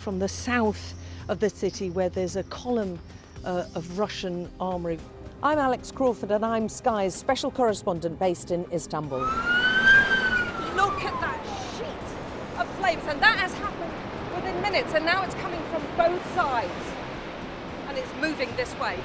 From the south of the city, where there's a column of Russian armoury. I'm Alex Crawford and I'm Sky's special correspondent based in Istanbul. Look at that sheet of flames, and that has happened within minutes, and now it's coming from both sides and it's moving this way.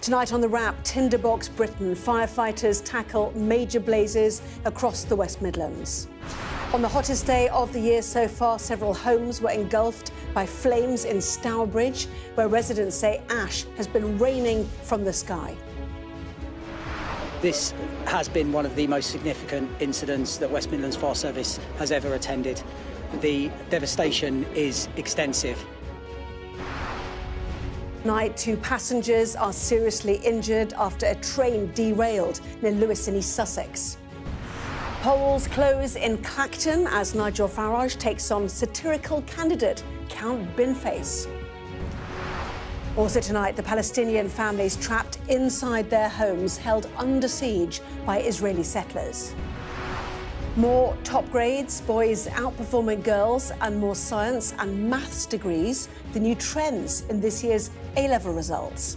Tonight on The Wrap, Tinderbox Britain, firefighters tackle major blazes across the West Midlands. On the hottest day of the year so far, several homes were engulfed by flames in Stourbridge, where residents say ash has been raining from the sky. This has been one of the most significant incidents that West Midlands Fire Service has ever attended. The devastation is extensive. Tonight, 2 passengers are seriously injured after a train derailed near Lewes in East Sussex. Polls close in Clacton as Nigel Farage takes on satirical candidate Count Binface. Also tonight, the Palestinian families trapped inside their homes, held under siege by Israeli settlers. More top grades, boys outperforming girls, and more science and maths degrees, the new trends in this year's A-level results.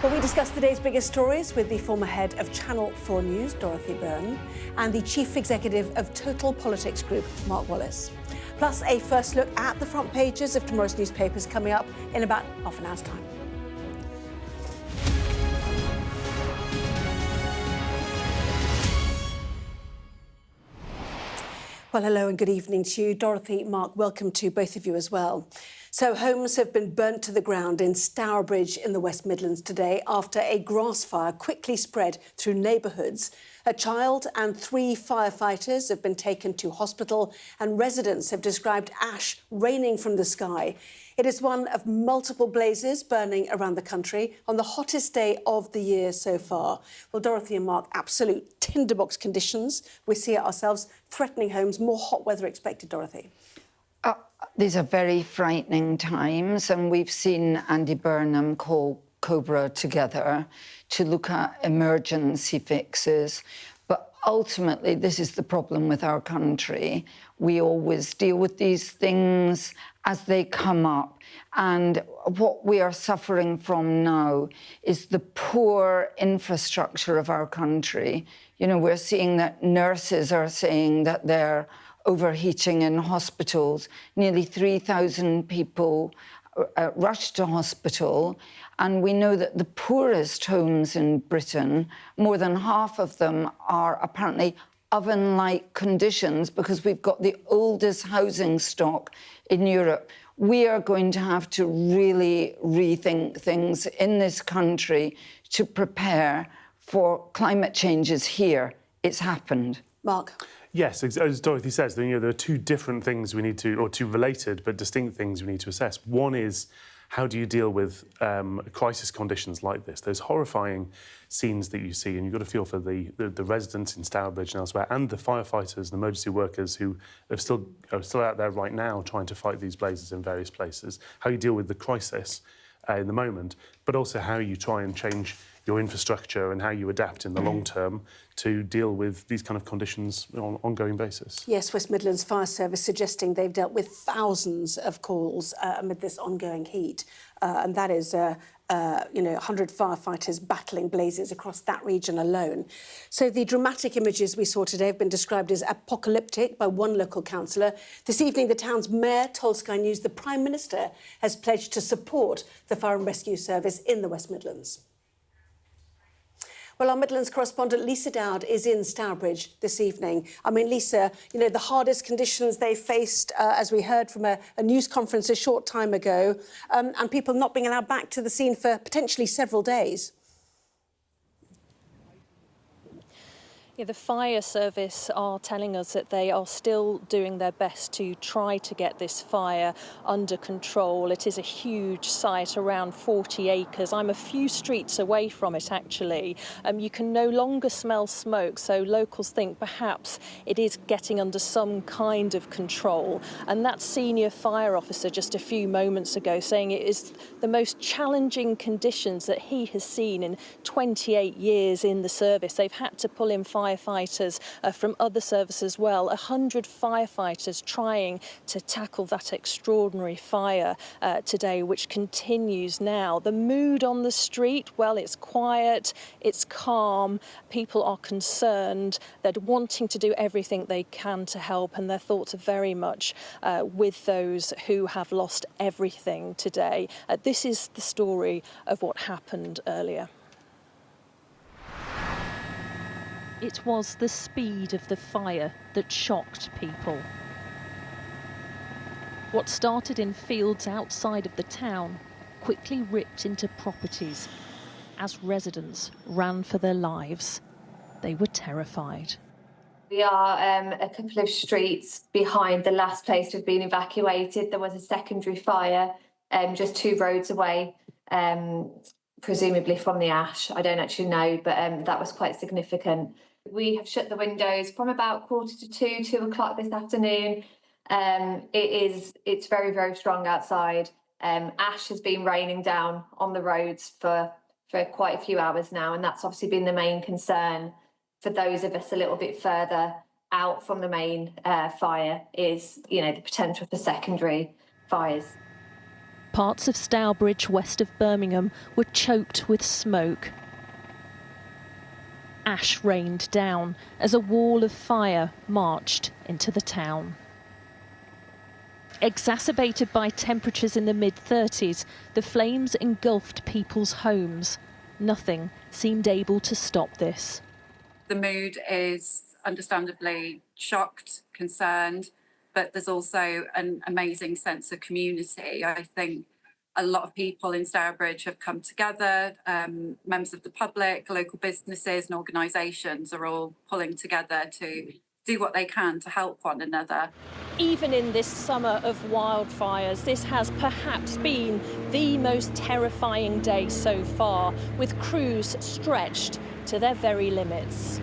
But we discuss the day's biggest stories with the former head of Channel 4 News, Dorothy Byrne, and the chief executive of Total Politics Group, Mark Wallace. Plus a first look at the front pages of tomorrow's newspapers coming up in about half an hour's time. Well, hello and good evening to you. Dorothy, Mark, welcome to both of you as well. So homes have been burnt to the ground in Stourbridge in the West Midlands today after a grass fire quickly spread through neighbourhoods. A child and 3 firefighters have been taken to hospital, and residents have described ash raining from the sky. It is one of multiple blazes burning around the country on the hottest day of the year so far. Well, Dorothy and Mark, absolute tinderbox conditions. We see it ourselves, threatening homes, more hot weather expected, Dorothy. These are very frightening times, and we've seen Andy Burnham call Cobra together to look at emergency fixes. But ultimately, this is the problem with our country. We always deal with these things as they come up. And what we are suffering from now is the poor infrastructure of our country. You know, we're seeing that nurses are saying that they're overheating in hospitals. Nearly 3,000 people rushed to hospital. And we know that the poorest homes in Britain, more than half of them are apparently oven-like conditions because we've got the oldest housing stock in Europe. We are going to have to really rethink things in this country to prepare for climate changes here. It's happened. Mark. Yes, as Dorothy says, there are two different things we need to, or two related but distinct things we need to assess. One is, how do you deal with crisis conditions like this? Those horrifying scenes that you see, and you've got to feel for the residents in Stourbridge and elsewhere, and the firefighters and emergency workers who are still out there right now trying to fight these blazes in various places. How you deal with the crisis in the moment, but also how you try and change your infrastructure and how you adapt in the long term to deal with these kind of conditions on an ongoing basis. Yes, West Midlands Fire Service suggesting they've dealt with thousands of calls amid this ongoing heat. And that is, 100 firefighters battling blazes across that region alone. So the dramatic images we saw today have been described as apocalyptic by one local councillor. This evening, the town's mayor told Sky News the Prime Minister has pledged to support the Fire and Rescue Service in the West Midlands. Well, our Midlands correspondent Lisa Dowd is in Stourbridge this evening. I mean, Lisa, the hardest conditions they faced, as we heard from a news conference a short time ago, and people not being allowed back to the scene for potentially several days. Yeah, the fire service are telling us that they are still doing their best to try to get this fire under control. It is a huge site, around 40 acres. I'm a few streets away from it, actually. You can no longer smell smoke, so locals think perhaps it is getting under some kind of control. And that senior fire officer just a few moments ago saying it is the most challenging conditions that he has seen in 28 years in the service. They've had to pull in firefighters from other services as well. 100 firefighters trying to tackle that extraordinary fire today, which continues now. The mood on the street, well, it's quiet, it's calm. People are concerned. They're wanting to do everything they can to help, and their thoughts are very much with those who have lost everything today. This is the story of what happened earlier. It was the speed of the fire that shocked people. What started in fields outside of the town quickly ripped into properties as residents ran for their lives. They were terrified. We are a couple of streets behind the last place we've been evacuated. There was a secondary fire just 2 roads away, presumably from the ash. I don't actually know, but that was quite significant. We have shut the windows from about 1:45 to 2 o'clock this afternoon. It's very, very strong outside. Ash has been raining down on the roads for quite a few hours now, and that's obviously been the main concern for those of us a little bit further out from the main fire is, the potential for secondary fires. Parts of Stourbridge, west of Birmingham, were choked with smoke. Ash rained down as a wall of fire marched into the town. Exacerbated by temperatures in the mid-30s, the flames engulfed people's homes. Nothing seemed able to stop this. The mood is understandably shocked, concerned, but there's also an amazing sense of community. I think a lot of people in Stourbridge have come together, members of the public, local businesses and organisations are all pulling together to do what they can to help one another. Even in this summer of wildfires, this has perhaps been the most terrifying day so far, with crews stretched to their very limits.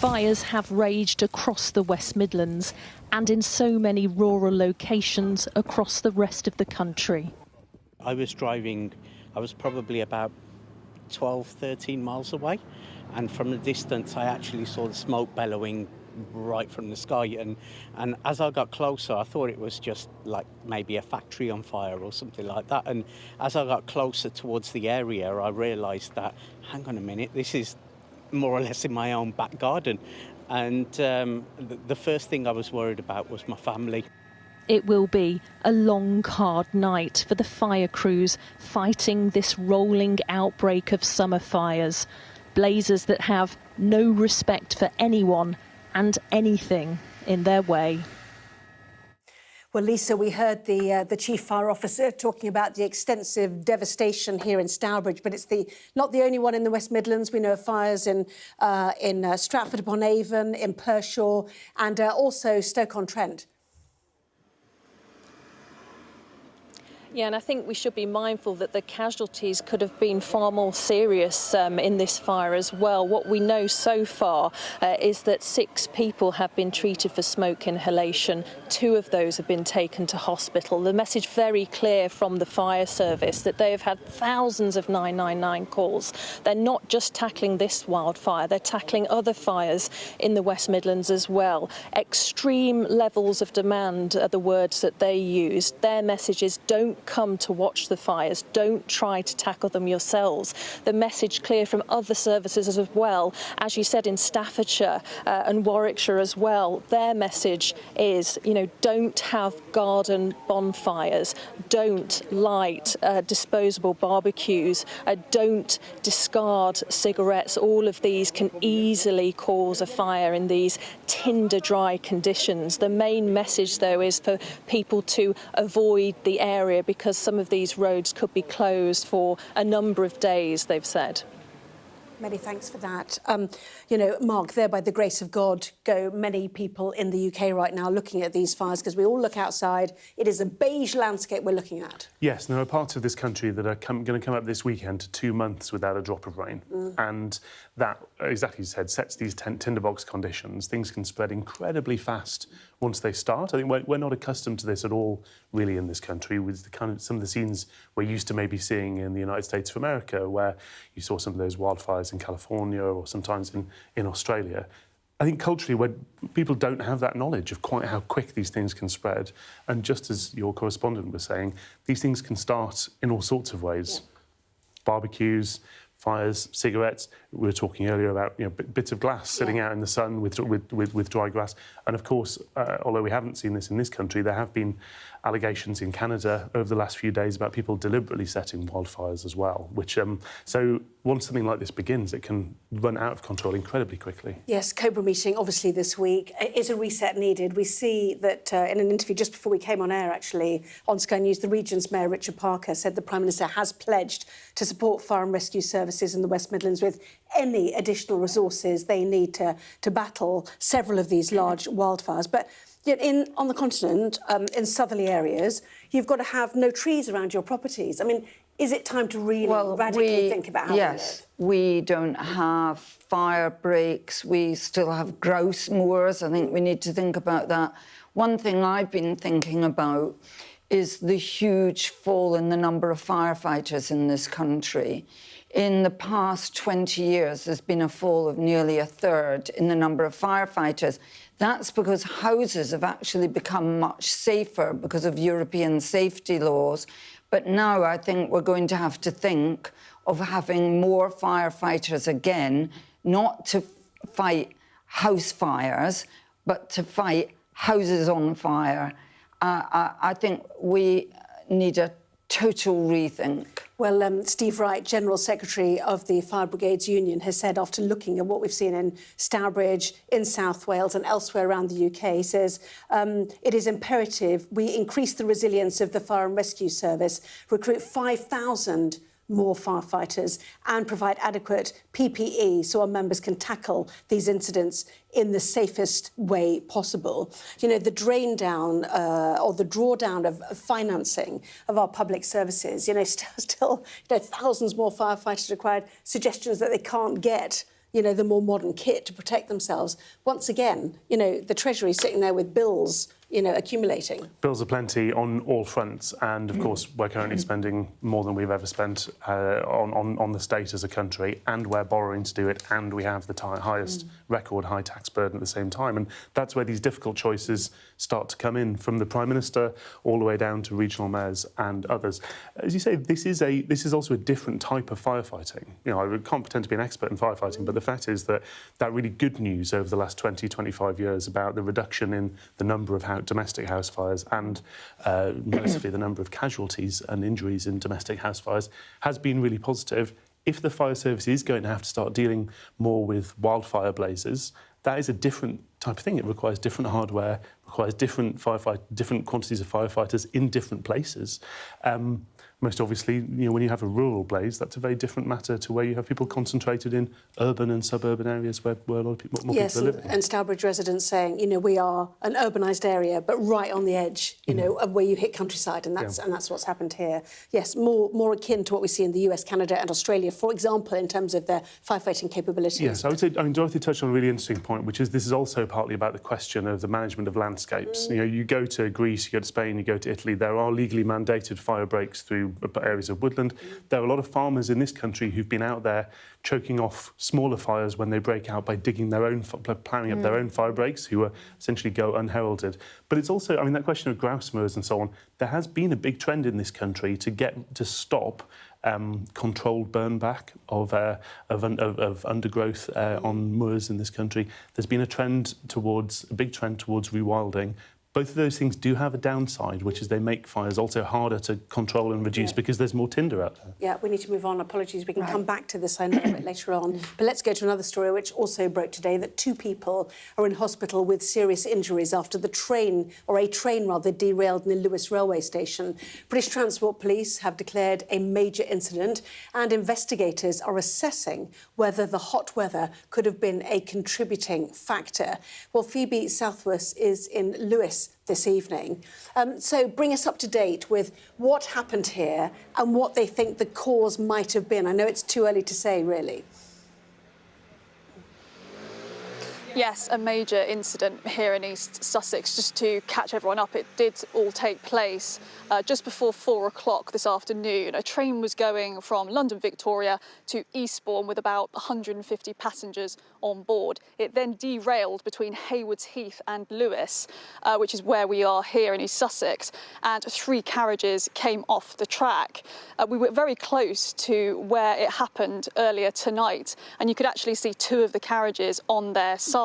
Fires have raged across the West Midlands and in so many rural locations across the rest of the country. I was driving, I was probably about 12, 13 miles away, and from the distance I actually saw the smoke bellowing right from the sky, and as I got closer I thought it was just like maybe a factory on fire or something like that, and as I got closer towards the area I realised that, hang on a minute, this is more or less in my own back garden, and the first thing I was worried about was my family. It will be a long, hard night for the fire crews fighting this rolling outbreak of summer fires. Blazes that have no respect for anyone and anything in their way. Well, Lisa, we heard the Chief Fire Officer talking about the extensive devastation here in Stourbridge, but it's not the only one in the West Midlands. We know of fires in Stratford-upon-Avon, in Pershore, and also Stoke-on-Trent. Yeah, and I think we should be mindful that the casualties could have been far more serious in this fire as well. What we know so far is that 6 people have been treated for smoke inhalation. 2 of those have been taken to hospital. The message very clear from the fire service that they have had thousands of 999 calls. They're not just tackling this wildfire, they're tackling other fires in the West Midlands as well. Extreme levels of demand are the words that they used. Their message is don't come to watch the fires, don't try to tackle them yourselves. The message clear from other services as well, as you said, in Staffordshire and Warwickshire as well. Their message is, don't have garden bonfires, don't light disposable barbecues, don't discard cigarettes. All of these can easily cause a fire in these tinder dry conditions. The main message though is for people to avoid the area because some of these roads could be closed for a number of days, they've said. Many thanks for that. Mark, there by the grace of God go many people in the UK right now looking at these fires, because we all look outside. It is a beige landscape we're looking at. Yes, there are parts of this country that are going to come up this weekend to 2 months without a drop of rain. And that, exactly as you said, sets these tinderbox conditions. Things can spread incredibly fast once they start. I think we're not accustomed to this at all, really, in this country, with some of the scenes we're used to maybe seeing in the United States of America, where you saw some of those wildfires in California or sometimes in Australia. I think culturally, where people don't have that knowledge of quite how quick these things can spread. And just as your correspondent was saying, these things can start in all sorts of ways. Yeah. Barbecues, fires, cigarettes. We were talking earlier about bits of glass sitting out in the sun with dry grass. And of course, although we haven't seen this in this country, there have been allegations in Canada over the last few days about people deliberately setting wildfires as well. Which so once something like this begins, it can run out of control incredibly quickly. Yes, Cobra meeting obviously this week. Is a reset needed? We see that in an interview just before we came on air, actually, on Sky News, the region's Mayor Richard Parker said the Prime Minister has pledged to support fire and rescue services in the West Midlands with any additional resources they need to battle several of these large wildfires. But yet on the continent, in southerly areas, you've got to have no trees around your properties. I mean, is it time to really radically think about how we live? Yes, we don't have fire breaks. We still have grouse moors. I think we need to think about that. One thing I've been thinking about is the huge fall in the number of firefighters in this country. In the past 20 years, there's been a fall of nearly a third in the number of firefighters. That's because houses have actually become much safer because of European safety laws. But now I think we're going to have to think of having more firefighters again, not to fight house fires, but to fight houses on fire. I think we need a total rethink. Well, Steve Wright, General Secretary of the Fire Brigades Union, has said after looking at what we've seen in Stourbridge, in South Wales and elsewhere around the UK, he says it is imperative we increase the resilience of the Fire and Rescue Service, recruit 5,000 more firefighters and provide adequate PPE so our members can tackle these incidents in the safest way possible. You know, the drain down or the drawdown of financing of our public services, you know, still thousands more firefighters required, suggestions that they can't get, you know, the more modern kit to protect themselves. Once again, you know, the Treasury sitting there with bills, you know, accumulating. Bills are plenty on all fronts, and of course we're currently spending more than we've ever spent on the state as a country, and we're borrowing to do it, and we have the highest record high tax burden at the same time, and that's where these difficult choices start to come in, from the Prime Minister all the way down to regional mayors and others. As you say, this is also a different type of firefighting. You know, I can't pretend to be an expert in firefighting, but the fact is that really good news over the last 20, 25 years about the reduction in the number of domestic house fires and mostly the number of casualties and injuries in domestic house fires has been really positive. If the fire service is going to have to start dealing more with wildfire blazes, that is a different type of thing. It requires different hardware, requires different quantities of firefighters in different places. Most obviously, you know, when you have a rural blaze, that's a very different matter to where you have people concentrated in urban and suburban areas where a lot of people, more people are living. And Stourbridge residents saying, you know, we are an urbanised area, but right on the edge, you know, of where you hit countryside, and that's what's happened here. Yes, more akin to what we see in the US, Canada and Australia, for example, in terms of their firefighting capabilities. Yes, I would say, I mean, Dorothy touched on a really interesting point, which is this is also partly about the question of the management of landscapes. You know, you go to Greece, you go to Spain, you go to Italy, there are legally mandated fire breaks through areas of woodland. There are a lot of farmers in this country who've been out there choking off smaller fires when they break out by digging their own, ploughing up their own fire breaks, who essentially go unheralded. But it's also, I mean, that question of grouse moors and so on, there has been a big trend in this country to stop controlled burn back of undergrowth on moors in this country. There's been a big trend towards rewilding. Both of those things do have a downside, which is they make fires also harder to control and reduce because there's more tinder out there. Yeah, we need to move on. Apologies, we can come back to this, I know, a bit later on. But let's go to another story which also broke today, that 2 people are in hospital with serious injuries after a train derailed near Lewis railway station. British Transport Police have declared a major incident, and investigators are assessing whether the hot weather could have been a contributing factor. Well, Phoebe Southworth is in Lewis this evening. So bring us up to date with what happened here and what they think the cause might have been. I know it's too early to say, really. Yes, a major incident here in East Sussex. Just to catch everyone up, it did all take place just before 4 o'clock this afternoon. A train was going from London Victoria to Eastbourne with about 150 passengers on board. It then derailed between Haywards Heath and Lewis, which is where we are here in East Sussex, and 3 carriages came off the track. We were very close to where it happened earlier tonight, and you could actually see 2 of the carriages on their side.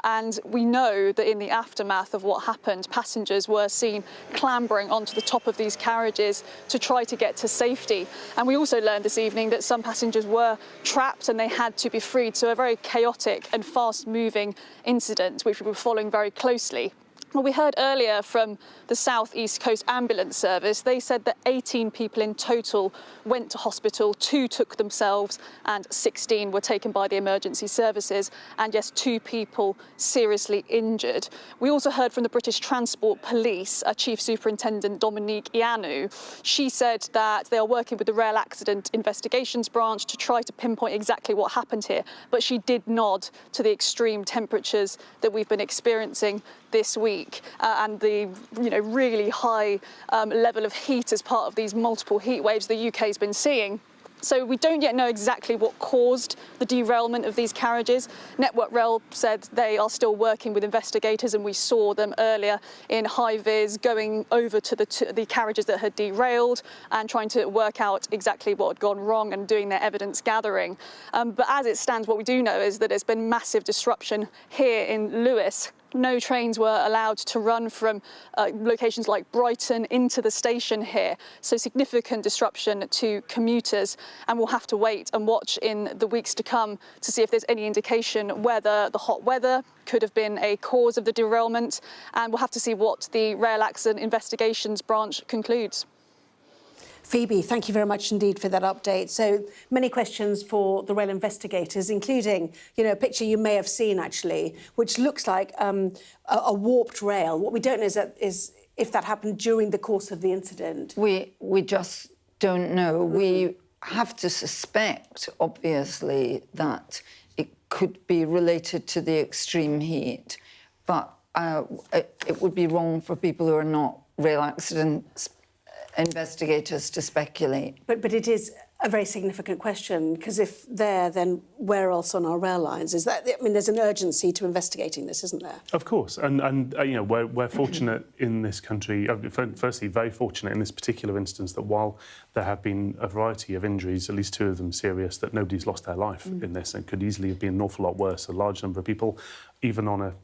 And we know that in the aftermath of what happened, passengers were seen clambering onto the top of these carriages to try to get to safety. And we also learned this evening that some passengers were trapped and they had to be freed. So a very chaotic and fast-moving incident, which we were following very closely. Well, we heard earlier from the South East Coast Ambulance Service. They said that 18 people in total went to hospital, 2 took themselves and 16 were taken by the emergency services, and yes, 2 people seriously injured. We also heard from the British Transport Police, Chief Superintendent Dominique Ianu. She said that they are working with the Rail Accident Investigations Branch to try to pinpoint exactly what happened here, but she did nod to the extreme temperatures that we've been experiencing this week and the really high level of heat as part of these multiple heat waves the UK has been seeing. So we don't yet know exactly what caused the derailment of these carriages. Network Rail said they are still working with investigators, and we saw them earlier in high-vis going over to the carriages that had derailed and trying to work out exactly what had gone wrong and doing their evidence gathering. But as it stands, what we do know is that there's been massive disruption here in Lewis. No trains were allowed to run from locations like Brighton into the station here, so significant disruption to commuters, and we'll have to wait and watch in the weeks to come to see if there's any indication whether the hot weather could have been a cause of the derailment, and we'll have to see what the Rail Accident Investigations branch concludes. Phoebe, thank you very much indeed for that update. So many questions for the rail investigators, including, a picture you may have seen actually, which looks like a warped rail. What we don't know is if that happened during the course of the incident. We just don't know. We have to suspect, obviously, that it could be related to the extreme heat, but it would be wrong for people who are not rail accidents investigators to speculate. But it is a very significant question, because if there, then where else on our rail lines? Is that, I mean, there's an urgency to investigating this, isn't there? Of course, and we're fortunate in this country, firstly, very fortunate in this particular instance that while there have been a variety of injuries, at least 2 of them serious, that nobody's lost their life in this, and could easily have been an awful lot worse. A large number of people, even on a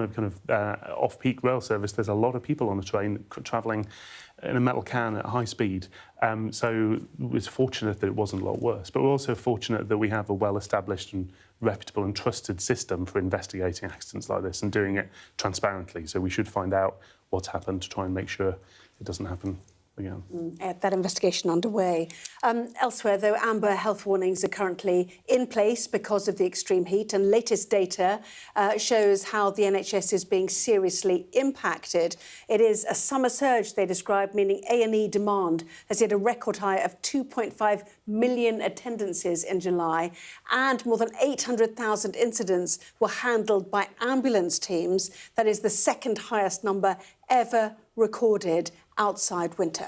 kind of off-peak rail service, there's a lot of people on the train travelling in a metal can at high speed. So we're fortunate that it wasn't a lot worse. But we're also fortunate that we have a well-established and reputable and trusted system for investigating accidents like this and doing it transparently. So we should find out what's happened to try and make sure it doesn't happen again. That investigation underway. Elsewhere, though, amber health warnings are currently in place because of the extreme heat, and latest data shows how the NHS is being seriously impacted. It is a summer surge, they describe, meaning A&E demand has hit a record high of 2.5 million attendances in July, and more than 800,000 incidents were handled by ambulance teams. That is the second highest number ever recorded outside winter.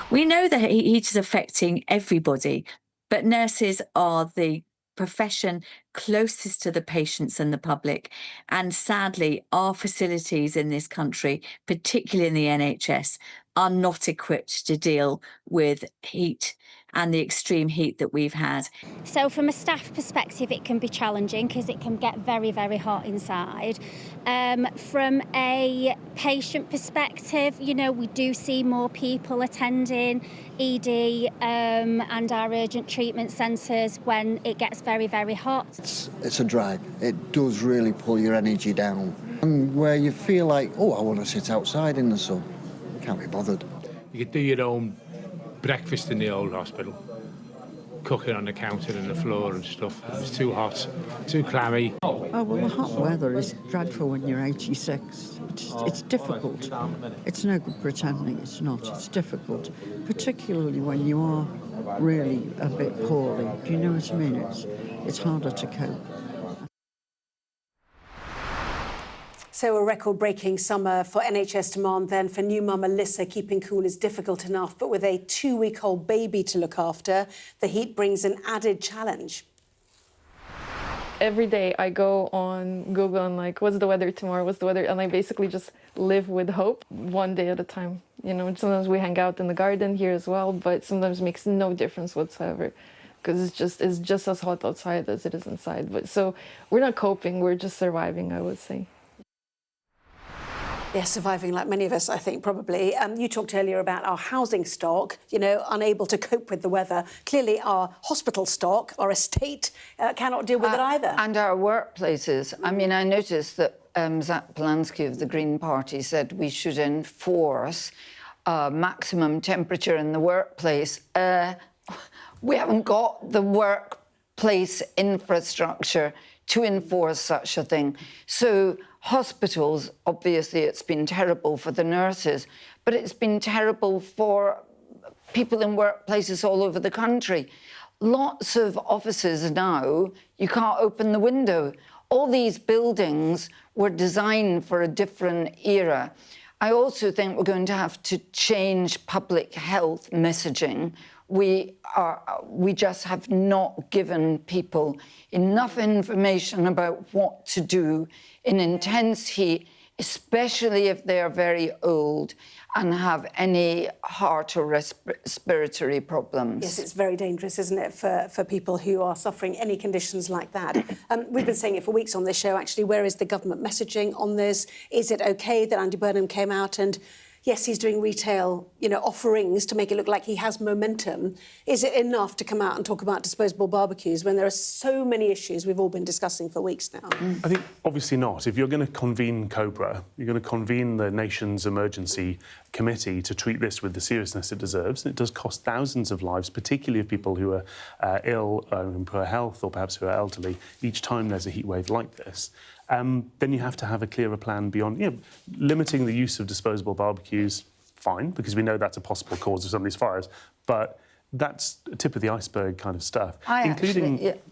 We know that heat is affecting everybody, but nurses are the profession closest to the patients and the public. And sadly, our facilities in this country, particularly in the NHS, are not equipped to deal with heat and the extreme heat that we've had. So from a staff perspective, it can be challenging because it can get very, very hot inside. From a patient perspective, we do see more people attending ED and our urgent treatment centres when it gets very, very hot. It's a drag. It does really pull your energy down. And where you feel like, I want to sit outside in the sun, you can't be bothered. You could do your own breakfast in the old hospital, cooking on the counter and the floor and stuff. It was too hot, too clammy. Oh, well, the hot weather is dreadful when you're 86. It's difficult. It's no good pretending it's not. It's difficult, particularly when you are really a bit poorly. Do you know what I mean? It's harder to cope. So a record-breaking summer for NHS demand then. For new mum Alyssa, keeping cool is difficult enough, but with a 2-week-old baby to look after, the heat brings an added challenge. Every day I go on Google and what's the weather tomorrow, what's the weather? And I basically just live with hope, one day at a time. Sometimes we hang out in the garden here as well, but sometimes it makes no difference whatsoever because it's just as hot outside as it is inside. But so we're not coping, we're just surviving, I would say. Yes, surviving like many of us, I think, probably. You talked earlier about our housing stock, unable to cope with the weather. Clearly, our hospital stock, our estate, cannot deal with it either. And our workplaces. I mean, I noticed that Zach Polanski of the Green Party said we should enforce maximum temperature in the workplace. We haven't got the workplace infrastructure to enforce such a thing. So hospitals, obviously, it's been terrible for the nurses, but it's been terrible for people in workplaces all over the country. Lots of offices now, you can't open the window. All these buildings were designed for a different era. I also think we're going to have to change public health messaging. We just have not given people enough information about what to do in intense heat, especially if they are very old and have any heart or respiratory problems. Yes, it's very dangerous, isn't it, for people who are suffering any conditions like that. We've been saying it for weeks on this show, actually. Where is the government messaging on this? Is it OK that Andy Burnham came out and, yes, he's doing retail, offerings to make it look like he has momentum? Is it enough to come out and talk about disposable barbecues when there are so many issues we've all been discussing for weeks now? I think obviously not. If you're going to convene COBRA, you're going to convene the nation's emergency committee to treat this with the seriousness it deserves. It does cost thousands of lives, particularly of people who are ill, in poor health, or perhaps who are elderly, each time there's a heat wave like this. Then you have to have a clearer plan beyond, limiting the use of disposable barbecues, fine, because we know that's a possible cause of some of these fires, but that's tip of the iceberg kind of stuff.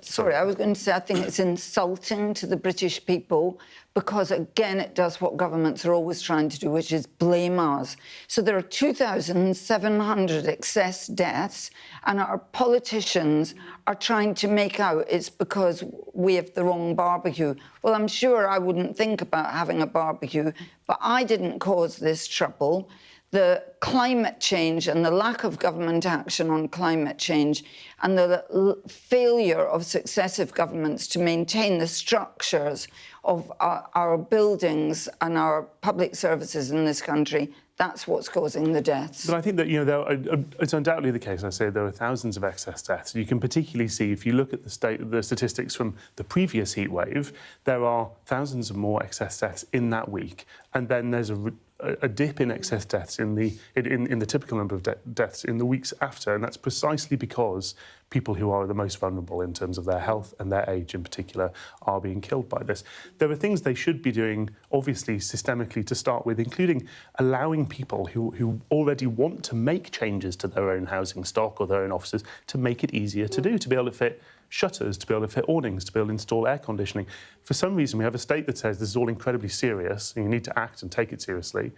Sorry, I was going to say I think it's insulting to the British people because, again, it does what governments are always trying to do, which is blame us. So there are 2,700 excess deaths, and our politicians are trying to make out it's because we have the wrong barbecue. Well, I'm sure I wouldn't think about having a barbecue, but I didn't cause this trouble. The climate change and the lack of government action on climate change and the failure of successive governments to maintain the structures of our buildings and our public services in this country, that's what's causing the deaths. But I think that, it's undoubtedly the case. I say there are thousands of excess deaths. You can particularly see, if you look at the statistics from the previous heat wave, there are thousands of more excess deaths in that week. And then there's a dip in excess deaths in the typical number of deaths in the weeks after, and that's precisely because people who are the most vulnerable in terms of their health and their age in particular are being killed by this. There are things they should be doing, obviously, systemically to start with, including allowing people who already want to make changes to their own housing stock or their own offices to make it easier to do, to be able to fit shutters, to be able to fit awnings, to be able to install air conditioning. For some reason, we have a state that says this is all incredibly serious and you need to act and take it seriously,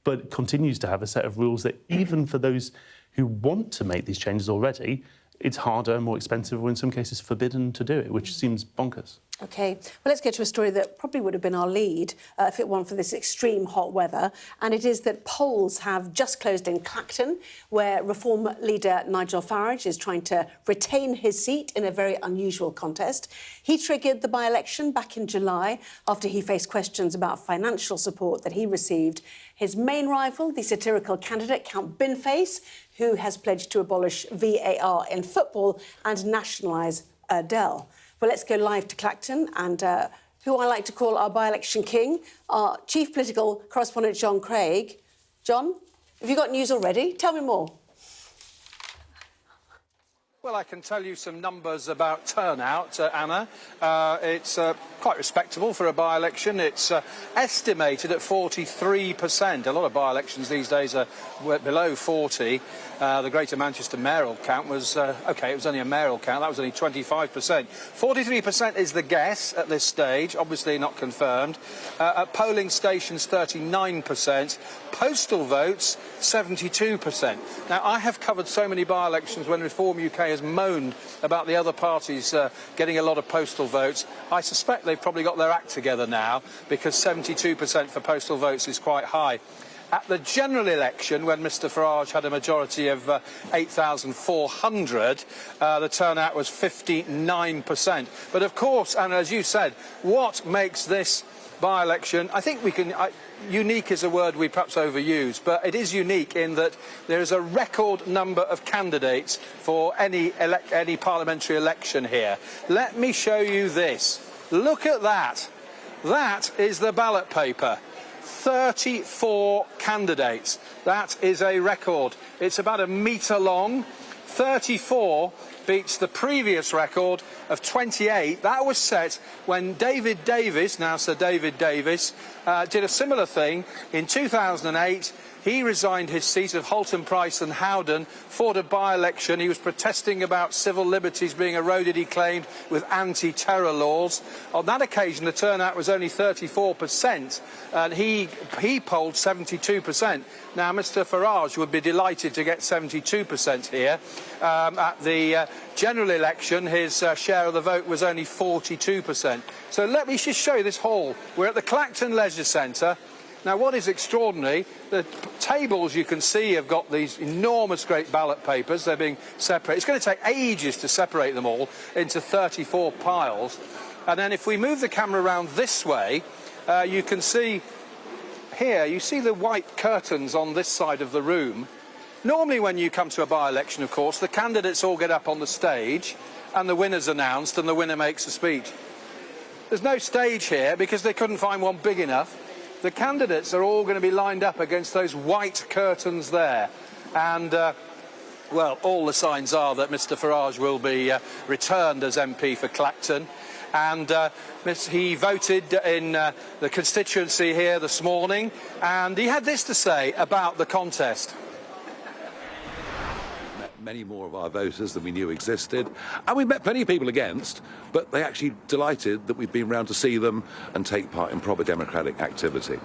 but continues to have a set of rules that even for those who want to make these changes already, it's harder, more expensive, or in some cases forbidden to do it, which seems bonkers. OK, well, let's get to a story that probably would have been our lead if it weren't for this extreme hot weather. And it is that polls have just closed in Clacton, where Reform leader Nigel Farage is trying to retain his seat in a very unusual contest. He triggered the by-election back in July after he faced questions about financial support that he received. His main rival, the satirical candidate Count Binface, who has pledged to abolish VAR in football and nationalise Dell. Well, let's go live to Clacton and who I like to call our by-election king, our chief political correspondent, John Craig. John, have you got news already? Tell me more. Well, I can tell you some numbers about turnout, Anna. It's quite respectable for a by-election. It's estimated at 43%. A lot of by-elections these days are below 40. The Greater Manchester mayoral count was, OK, it was only a mayoral count. That was only 25%. 43% is the guess at this stage, obviously not confirmed. At polling stations, 39%. Postal votes, 72%. Now, I have covered so many by-elections when Reform UK has moaned about the other parties getting a lot of postal votes. I suspect they've probably got their act together now, because 72% for postal votes is quite high. At the general election, when Mr Farage had a majority of 8,400, the turnout was 59%. But of course, and as you said, what makes this by-election, I think we can... unique is a word we perhaps overuse, but it is unique in that there is a record number of candidates for any parliamentary election here. Let me show you this. Look at that. That is the ballot paper. 34 candidates. That is a record. It's about a metre long. 34 beats the previous record of 28. That was set when David Davis, now Sir David Davis, did a similar thing in 2008. He resigned his seat of Halton Price and Howden, fought a by-election. He was protesting about civil liberties being eroded, he claimed, with anti-terror laws. On that occasion, the turnout was only 34%, and he polled 72%. Now, Mr Farage would be delighted to get 72% here. At the general election, his share of the vote was only 42%. So let me just show you this hall. We're at the Clacton Leisure Centre. Now, what is extraordinary, the tables you can see have got these enormous great ballot papers. They're being separated. It's going to take ages to separate them all into 34 piles. And then if we move the camera around this way, you can see here, you see the white curtains on this side of the room. Normally when you come to a by-election, of course, the candidates all get up on the stage and the winner's announced and the winner makes a speech. There's no stage here because they couldn't find one big enough. The candidates are all going to be lined up against those white curtains there. And, well, all the signs are that Mr Farage will be returned as MP for Clacton. And he voted in the constituency here this morning, and he had this to say about the contest. Many more of our voters than we knew existed, and we've met plenty of people against, but they're actually delighted that we've been round to see them and take part in proper democratic activity.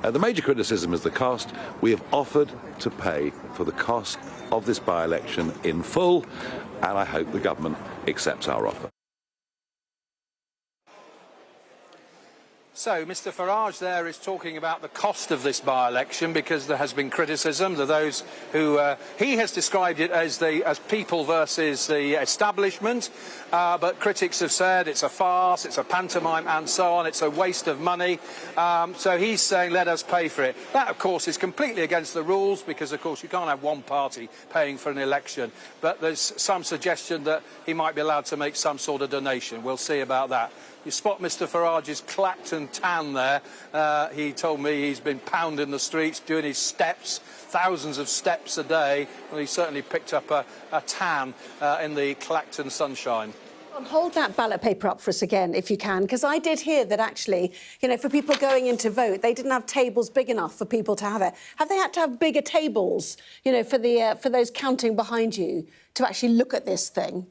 The major criticism is the cost. We have offered to pay for the cost of this by-election in full, and I hope the government accepts our offer. So, Mr Farage there is talking about the cost of this by-election because there has been criticism to those who... he has described it as people versus the establishment, but critics have said it's a farce, it's a pantomime and so on, it's a waste of money. So he's saying let us pay for it. That, of course, is completely against the rules because, of course, you can't have one party paying for an election. But there's some suggestion that he might be allowed to make some sort of donation. We'll see about that. You spot Mr Farage's Clacton tan there. He told me he's been pounding the streets, doing his steps, thousands of steps a day. Well, he certainly picked up a tan in the Clacton sunshine. Hold that ballot paper up for us again, if you can, because I did hear that actually, you know, for people going in to vote, they didn't have tables big enough for people to have it. Have they had to have bigger tables, you know, for those counting behind you to actually look at this thing?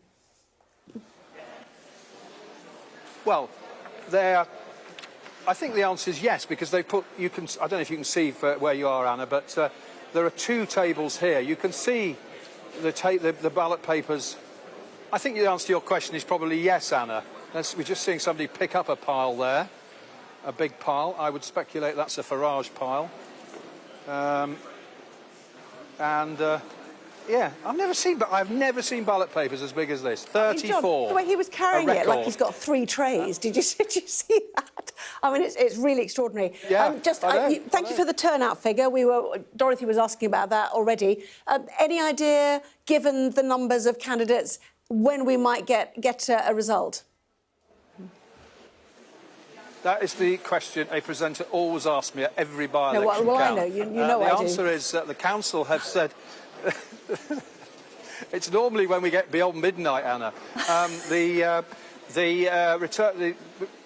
Well, I think the answer is yes, because they put, I don't know if you can see where you are, Anna, but there are two tables here. You can see the ballot papers. I think the answer to your question is probably yes, Anna. We're just seeing somebody pick up a pile there, a big pile. I would speculate that's a Farage pile. Yeah, I've never seen ballot papers as big as this. 34. John, the way he was carrying it, like he's got 3 trays. Did you see that? I mean, it's really extraordinary. Yeah, thank you for the turnout figure. Dorothy was asking about that already. Any idea, given the numbers of candidates, when we might get a result? That is the question a presenter always asks me at every by-election well, count. I know. You know I do. The answer is the council have said... It's normally when we get beyond midnight, Anna. The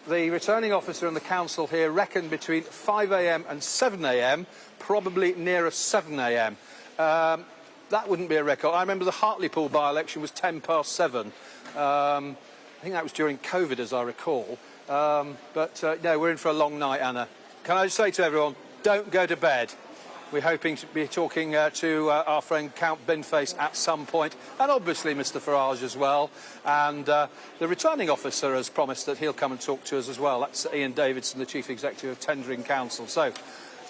returning officer and the council here reckon between 5 a.m. and 7 a.m, probably nearer 7 a.m. That wouldn't be a record. I remember the Hartlepool by-election was 10 past 7. I think that was during COVID, as I recall. No, we're in for a long night, Anna. Can I just say to everyone, don't go to bed. We're hoping to be talking to our friend Count Binface at some point, and obviously Mr Farage as well. And the returning officer has promised that he'll come and talk to us as well. That's Ian Davidson, the Chief Executive of Tendering Council. So,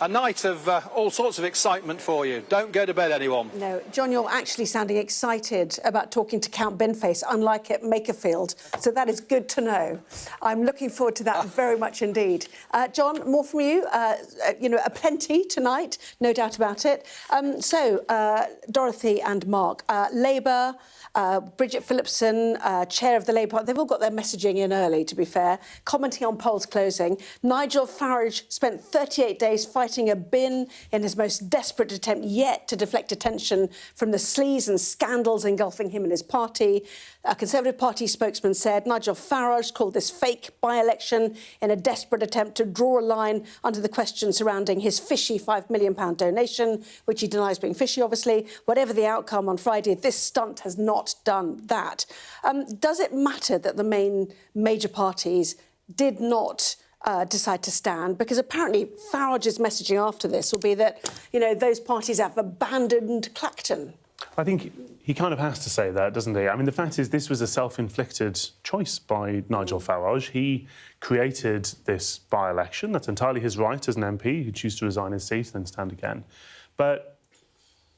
a night of all sorts of excitement for you. Don't go to bed, anyone. No, John, you're actually sounding excited about talking to Count Binface, unlike at Makerfield. So that is good to know. I'm looking forward to that very much indeed. John, more from you. You know, a plenty tonight, no doubt about it. Dorothy and Mark, Labour, Bridget Phillipson, chair of the Labour Party, they've all got their messaging in early, to be fair, commenting on polls closing. Nigel Farage spent 38 days fighting a bin in his most desperate attempt yet to deflect attention from the sleaze and scandals engulfing him and his party. A Conservative Party spokesman said Nigel Farage called this fake by-election in a desperate attempt to draw a line under the question surrounding his fishy £5 million donation, which he denies being fishy, obviously. Whatever the outcome on Friday, this stunt has not done that. Does it matter that the major parties did not decide to stand? Because apparently Farage's messaging after this will be that, you know, those parties have abandoned Clacton. I think he kind of has to say that, doesn't he? I mean, the fact is this was a self-inflicted choice by Nigel Farage. He created this by-election. That's entirely his right as an MP. He could choose to resign his seat and then stand again. But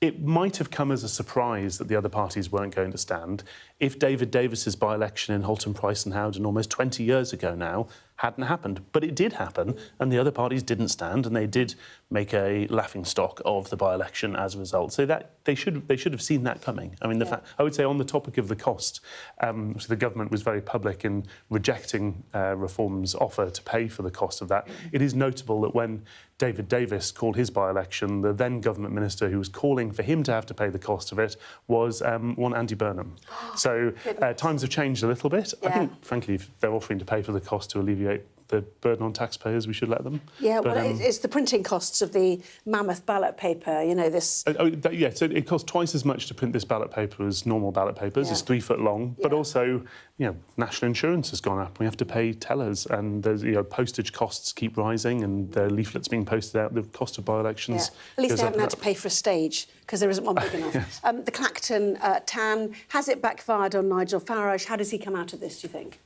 it might have come as a surprise that the other parties weren't going to stand if David Davis's by-election in Holton Price and Howden almost 20 years ago now hadn't happened. But it did happen, and the other parties didn't stand, and they did make a laughingstock of the by-election as a result. So that they should have seen that coming. I mean, I would say on the topic of the cost, so the government was very public in rejecting Reform's offer to pay for the cost of that. It is notable that when David Davis called his by-election, the then government minister who was calling for him to have to pay the cost of it was one Andy Burnham. So times have changed a little bit. Yeah. I think, frankly, if they're offering to pay for the cost to alleviate the burden on taxpayers, we should let them. Yeah, but, well, it's the printing costs of the mammoth ballot paper, you know, this... yeah, so it costs twice as much to print this ballot paper as normal ballot papers. It's 3 foot long, but also, you know, national insurance has gone up. We have to pay tellers, and there's, you know, postage costs keep rising, and the leaflets being posted out, the cost of by-elections... Yeah. At least they haven't had to pay for a stage, because there isn't one big enough. Yes. The Clacton tan, has it backfired on Nigel Farage? How does he come out of this, do you think?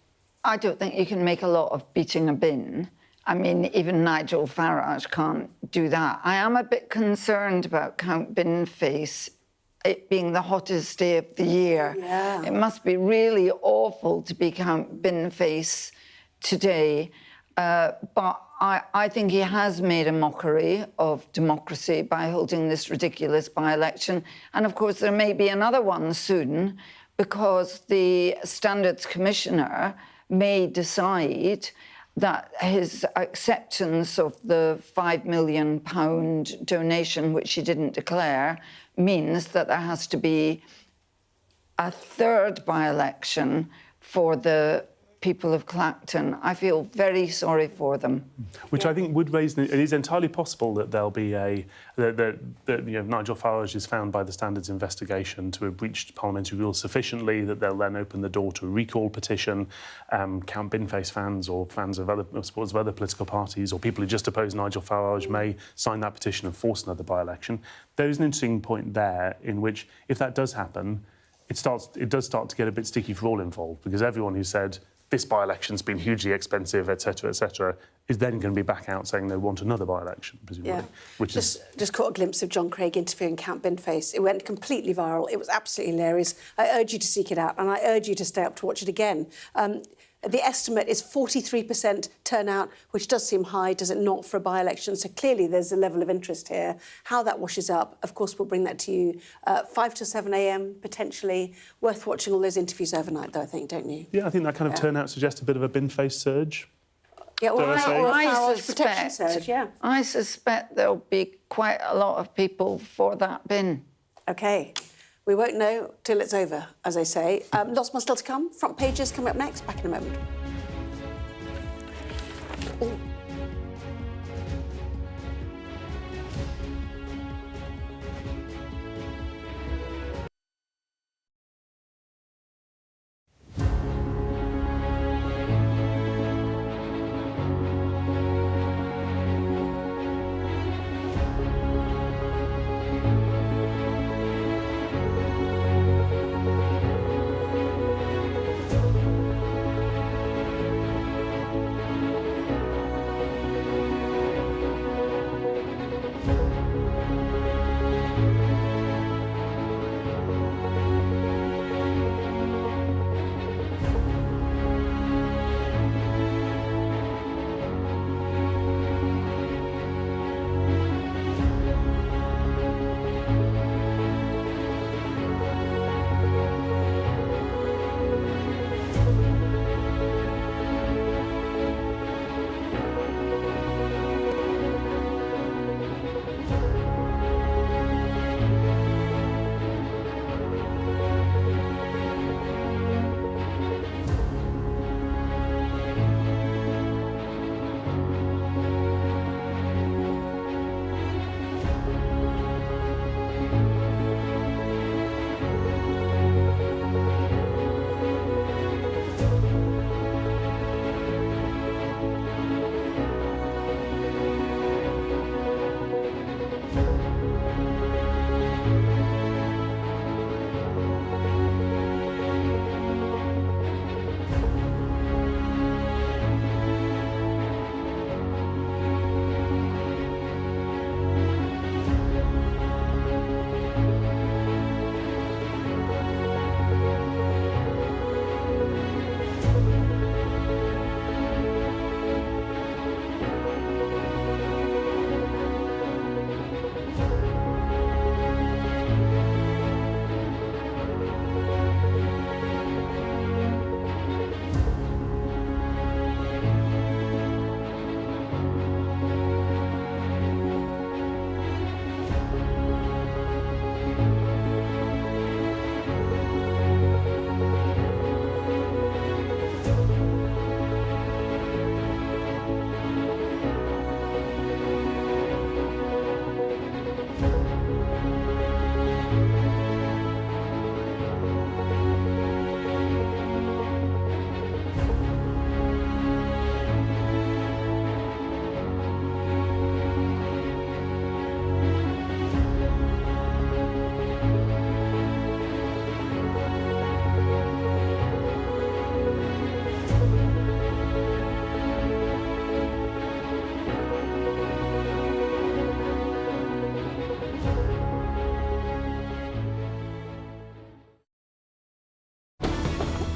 I don't think you can make a lot of beating a bin. I mean, even Nigel Farage can't do that. I am a bit concerned about Count Binface, it being the hottest day of the year. Yeah. It must be really awful to be Count Binface today. But I think he has made a mockery of democracy by holding this ridiculous by-election. And, of course, there may be another one soon, because the Standards Commissioner may decide that his acceptance of the £5 million donation, which he didn't declare, means that there has to be a third by-election for the people of Clacton. I feel very sorry for them. Which I think would raise... It is entirely possible that there'll be that you know, Nigel Farage is found by the Standards investigation to have breached parliamentary rules sufficiently that they'll then open the door to a recall petition. Count Binface fans or fans of other supporters of other political parties or people who just oppose Nigel Farage may sign that petition and force another by-election. There is an interesting point there in which, if that does happen, it does start to get a bit sticky for all involved, because everyone who said this by-election's been hugely expensive, etc., is then going to be back out saying they want another by-election, presumably. Yeah. Which just caught a glimpse of John Craig interviewing Count Binface. It went completely viral. It was absolutely hilarious. I urge you to seek it out, and I urge you to stay up to watch it again. The estimate is 43% turnout, which does seem high, does it not, for a by-election? So clearly there's a level of interest here. How that washes up, of course, we'll bring that to you 5 to 7 a.m, potentially. Worth watching all those interviews overnight, though, I think, don't you? Yeah, I think that kind of turnout suggests a bit of a Binface surge. Yeah, or I suspect there'll be quite a lot of people for that bin. OK. We won't know till it's over, as I say. Lots more still to come. Front pages coming up next. Back in a moment. Ooh.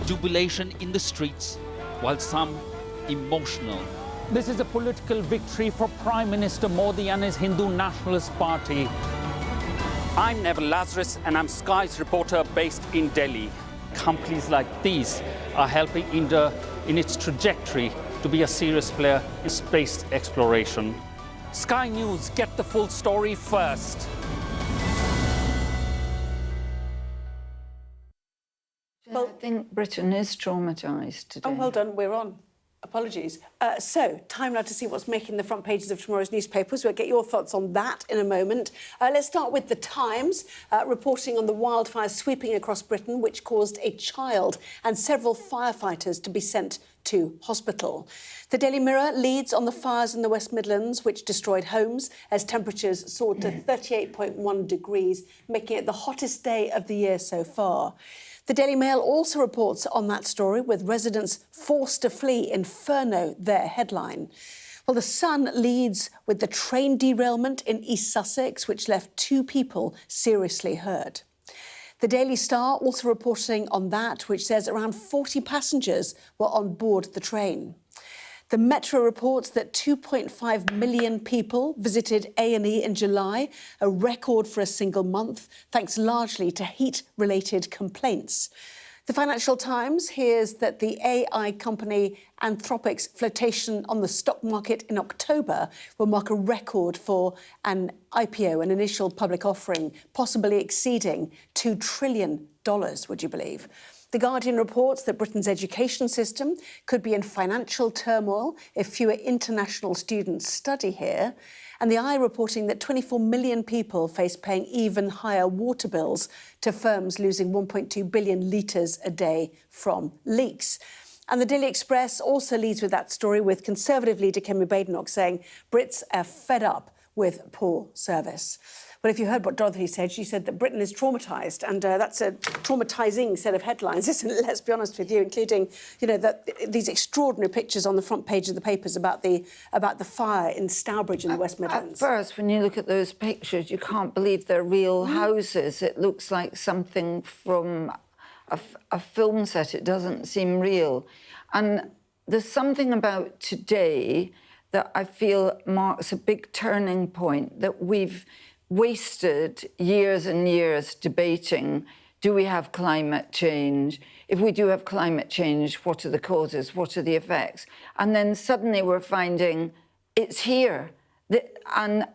jubilation in the streets, while some emotional. This is a political victory for Prime Minister Modi and his Hindu Nationalist Party. I'm Neville Lazarus and I'm Sky's reporter based in Delhi. Companies like these are helping India in its trajectory to be a serious player in space exploration. Sky News, get the full story first. Well, I think Britain is traumatised today. Oh, well done, we're on. Apologies. So, time now to see what's making the front pages of tomorrow's newspapers. We'll get your thoughts on that in a moment. Let's start with The Times, reporting on the wildfires sweeping across Britain, which caused a child and several firefighters to be sent to hospital. The Daily Mirror leads on the fires in the West Midlands, which destroyed homes as temperatures soared to 38.1 degrees, making it the hottest day of the year so far. The Daily Mail also reports on that story, with residents forced to flee Inferno, their headline. Well, The Sun leads with the train derailment in East Sussex, which left 2 people seriously hurt. The Daily Star also reporting on that, which says around 40 passengers were on board the train. The Metro reports that 2.5 million people visited A&E in July, a record for a single month, thanks largely to heat-related complaints. The Financial Times hears that the AI company Anthropic's flotation on the stock market in October will mark a record for an IPO, an initial public offering, possibly exceeding $2 trillion, would you believe? The Guardian reports that Britain's education system could be in financial turmoil if fewer international students study here. And the Eye reporting that 24 million people face paying even higher water bills to firms losing 1.2 billion litres a day from leaks. And the Daily Express also leads with that story, with Conservative leader Kemi Badenoch saying Brits are fed up with poor service. Well, if you heard what Dorothy said, she said that Britain is traumatised, and that's a traumatising set of headlines, isn't it? Let's be honest with you, including, you know, these extraordinary pictures on the front page of the papers about the fire in Stourbridge in the West Midlands. At first, when you look at those pictures, you can't believe they're real houses. It looks like something from a film set. It doesn't seem real. And there's something about today that I feel marks a big turning point, that we've wasted years and years debating, do we have climate change? If we do have climate change, what are the causes? What are the effects? And then suddenly we're finding it's here. And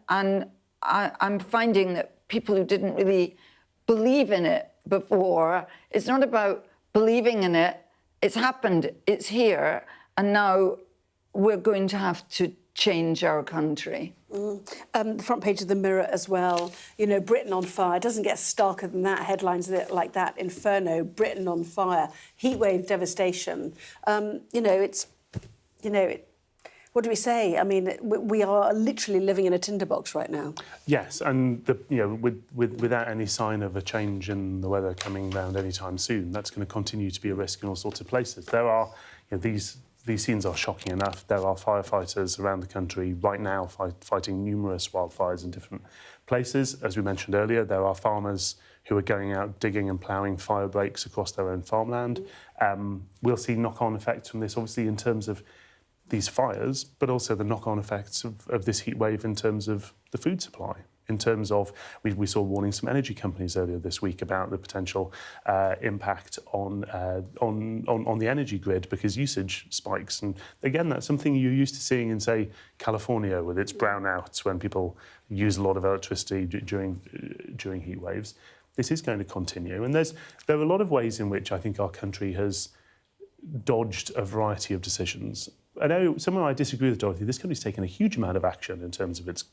I'm finding that people who didn't really believe in it before, it's not about believing in it, it's happened, it's here, and now we're going to have to change our country. The front page of the Mirror as well. You know, Britain on fire. It doesn't get starker than that. Headlines like that. Inferno, Britain on fire, heatwave devastation. You know, it's, you know, what do we say? I mean, we are literally living in a tinderbox right now. Yes, and you know, without any sign of a change in the weather coming round anytime soon, that's going to continue to be a risk in all sorts of places. There are, you know, these scenes are shocking enough. There are firefighters around the country right now fighting numerous wildfires in different places. As we mentioned earlier, there are farmers who are going out digging and ploughing fire breaks across their own farmland. We'll see knock-on effects from this, obviously, in terms of these fires, but also the knock-on effects of this heat wave in terms of the food supply. In terms of, we saw warnings from energy companies earlier this week about the potential impact on the energy grid because usage spikes. And again, that's something you're used to seeing in, say, California with its brownouts when people use a lot of electricity during heat waves. This is going to continue. And there are a lot of ways in which I think our country has dodged a variety of decisions. I know somewhere I disagree with Dorothy. This country's taken a huge amount of action in terms of its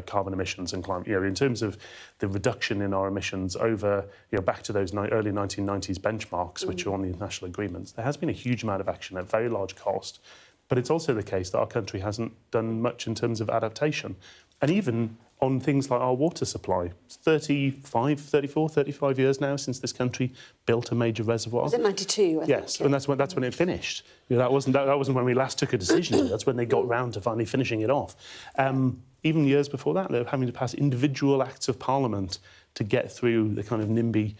carbon emissions and climate. You know, in terms of the reduction in our emissions over, you know, back to those early 1990s benchmarks, which are on the international agreements. There has been a huge amount of action at very large cost, but it's also the case that our country hasn't done much in terms of adaptation, and even on things like our water supply. 35 years now since this country built a major reservoir. Was it 92? Yes, and that's when it finished. You know, that wasn't when we last took a decision. That's when they got round to finally finishing it off. Even years before that, they were having to pass individual acts of Parliament to get through the kind of NIMBY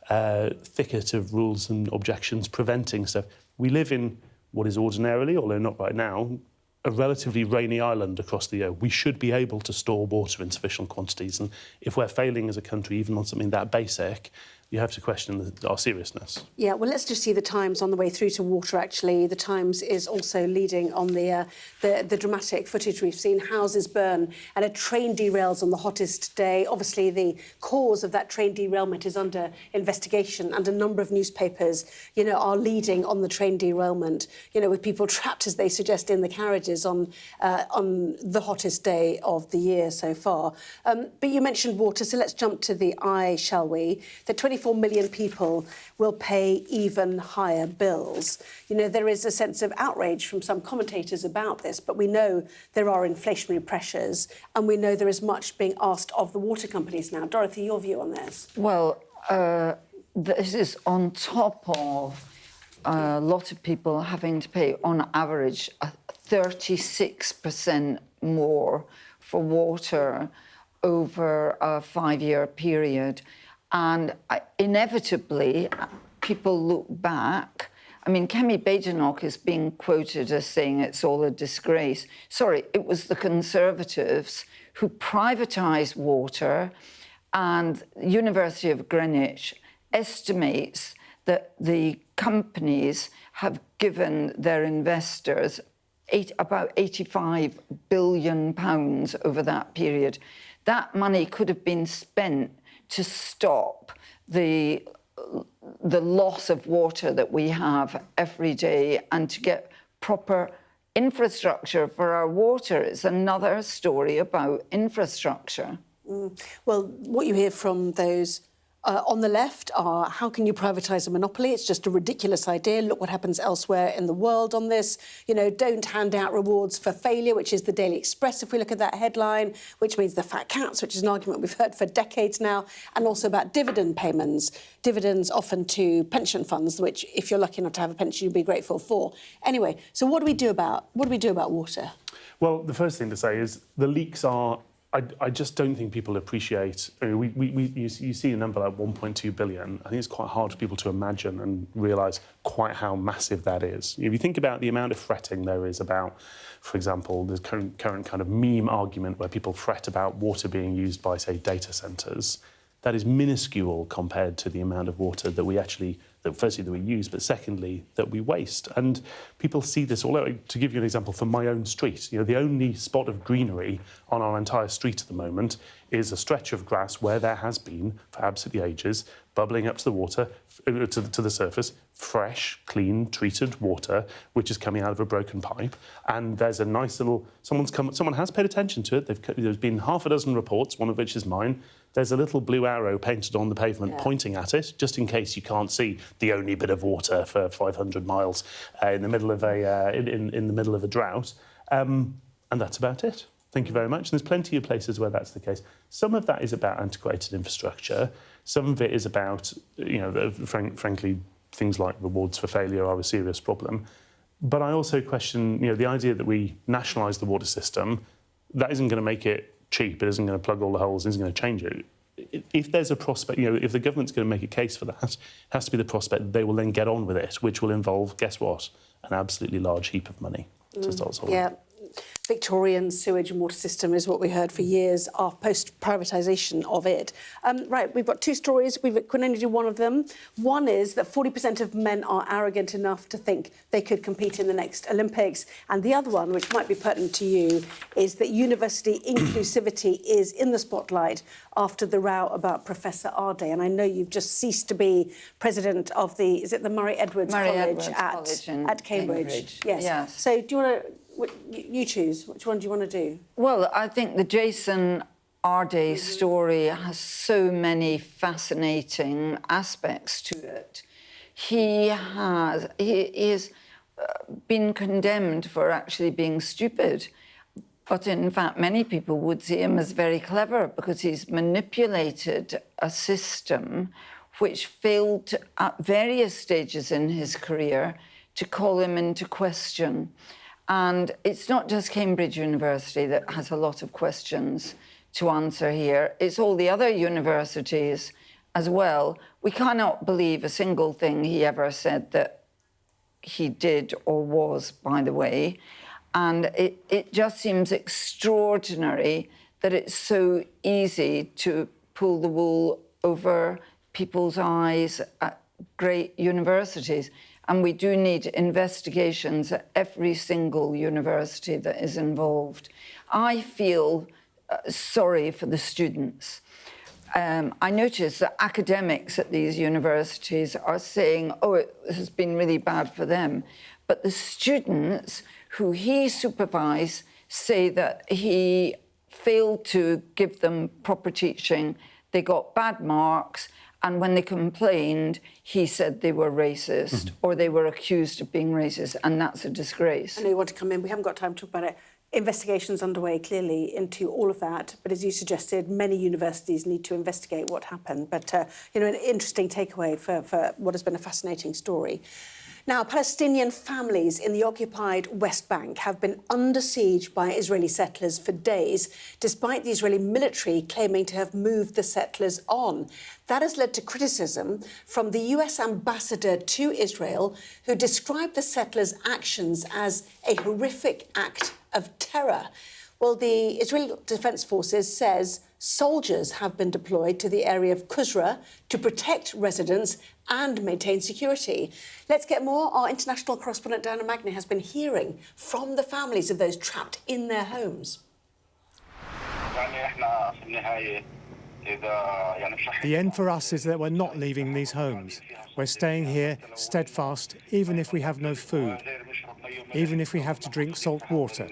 thicket of rules and objections preventing stuff. We live in what is ordinarily, although not right now, a relatively rainy island across the year. We should be able to store water in sufficient quantities, and if we're failing as a country even on something that basic, you have to question our seriousness. Yeah, well, let's just see the Times on the way through to water, actually. The Times is also leading on the dramatic footage we've seen. Houses burn and a train derails on the hottest day. Obviously, the cause of that train derailment is under investigation, and a number of newspapers, you know, are leading on the train derailment, you know, with people trapped, as they suggest, in the carriages on the hottest day of the year so far. But you mentioned water, so let's jump to the eye, shall we? The 24 million people will pay even higher bills. You know, there is a sense of outrage from some commentators about this, but we know there are inflationary pressures, and we know there is much being asked of the water companies now. Dorothy, your view on this? Well, this is on top of a lot of people having to pay, on average, 36% more for water over a 5-year period. And inevitably, people look back. I mean, Kemi Badenoch is being quoted as saying it's all a disgrace. Sorry, it was the Conservatives who privatised water, and the University of Greenwich estimates that the companies have given their investors about £85 billion over that period. That money could have been spent to stop the loss of water that we have every day, and to get proper infrastructure for our water. It's another story about infrastructure. Well, what you hear from those on the left are, how can you privatise a monopoly? It's just a ridiculous idea. Look what happens elsewhere in the world on this. You know, don't hand out rewards for failure, which is the Daily Express, if we look at that headline, which means the fat cats, which is an argument we've heard for decades now, and also about dividend payments, dividends often to pension funds, which, if you're lucky enough to have a pension, you'll be grateful for. Anyway, so what do we do about water? Well, the first thing to say is the leaks are... I just don't think people appreciate... I mean, you see a number like 1.2 billion. I think it's quite hard for people to imagine and realise quite how massive that is. If you think about the amount of fretting there is about, for example, the current kind of meme argument where people fret about water being used by, say, data centres, that is minuscule compared to the amount of water that we actually... firstly, that we use, but secondly, that we waste. And people see this all over. To give you an example, for my own street, you know, the only spot of greenery on our entire street at the moment is a stretch of grass where there has been, for absolutely ages, bubbling up to the water, to the surface, fresh, clean, treated water, which is coming out of a broken pipe. And there's a nice little... Someone has paid attention to it. There's been half a dozen reports, one of which is mine. There's a little blue arrow painted on the pavement pointing at it, just in case you can't see the only bit of water for 500 miles in the middle of a drought. And that's about it. Thank you very much. And there's plenty of places where that's the case. Some of that is about antiquated infrastructure. Some of it is about, you know, frankly, things like rewards for failure are a serious problem. But I also question, you know, the idea that we nationalise the water system, that isn't going to make it cheap, it isn't going to plug all the holes, it isn't going to change it. If there's a prospect, you know, if the government's going to make a case for that, it has to be the prospect that they will then get on with it, which will involve, guess what, an absolutely large heap of money to start solving. Yeah. Victorian sewage and water system is what we heard for years post-privatisation of it. Right, we've got two stories. We can only do one of them. One is that 40% of men are arrogant enough to think they could compete in the next Olympics. And the other one, which might be pertinent to you, is that university inclusivity is in the spotlight after the row about Professor Ade. And I know you've just ceased to be president of the, is it the Murray Edwards College at Cambridge? Yes. So do you want to... You choose. Which one do you want to do? Well, I think the Jason Ade story has so many fascinating aspects to it. He has been condemned for actually being stupid. But in fact, many people would see him as very clever because he's manipulated a system which failed at various stages in his career to call him into question. And it's not just Cambridge University that has a lot of questions to answer here. It's all the other universities as well. We cannot believe a single thing he ever said that he did or was, by the way. And it just seems extraordinary that it's so easy to pull the wool over people's eyes at great universities. And we do need investigations at every single university that is involved. I feel sorry for the students. I notice that academics at these universities are saying, oh, it has been really bad for them. But the students who he supervised say that he failed to give them proper teaching. They got bad marks. And when they complained, he said they were racist or they were accused of being racist. And that's a disgrace. I know you want to come in. We haven't got time to talk about it. Investigations underway, clearly, into all of that. But as you suggested, many universities need to investigate what happened. But, you know, an interesting takeaway for what has been a fascinating story. Now, Palestinian families in the occupied West Bank have been under siege by Israeli settlers for days, despite the Israeli military claiming to have moved the settlers on. That has led to criticism from the US ambassador to Israel, who described the settlers' actions as a horrific act of terror. Well, the Israeli Defense Forces says soldiers have been deployed to the area of Qusra to protect residents and maintain security. Let's get more. Our international correspondent Diana Magni has been hearing from the families of those trapped in their homes. The end for us is that we're not leaving these homes. We're staying here steadfast, even if we have no food, even if we have to drink salt water.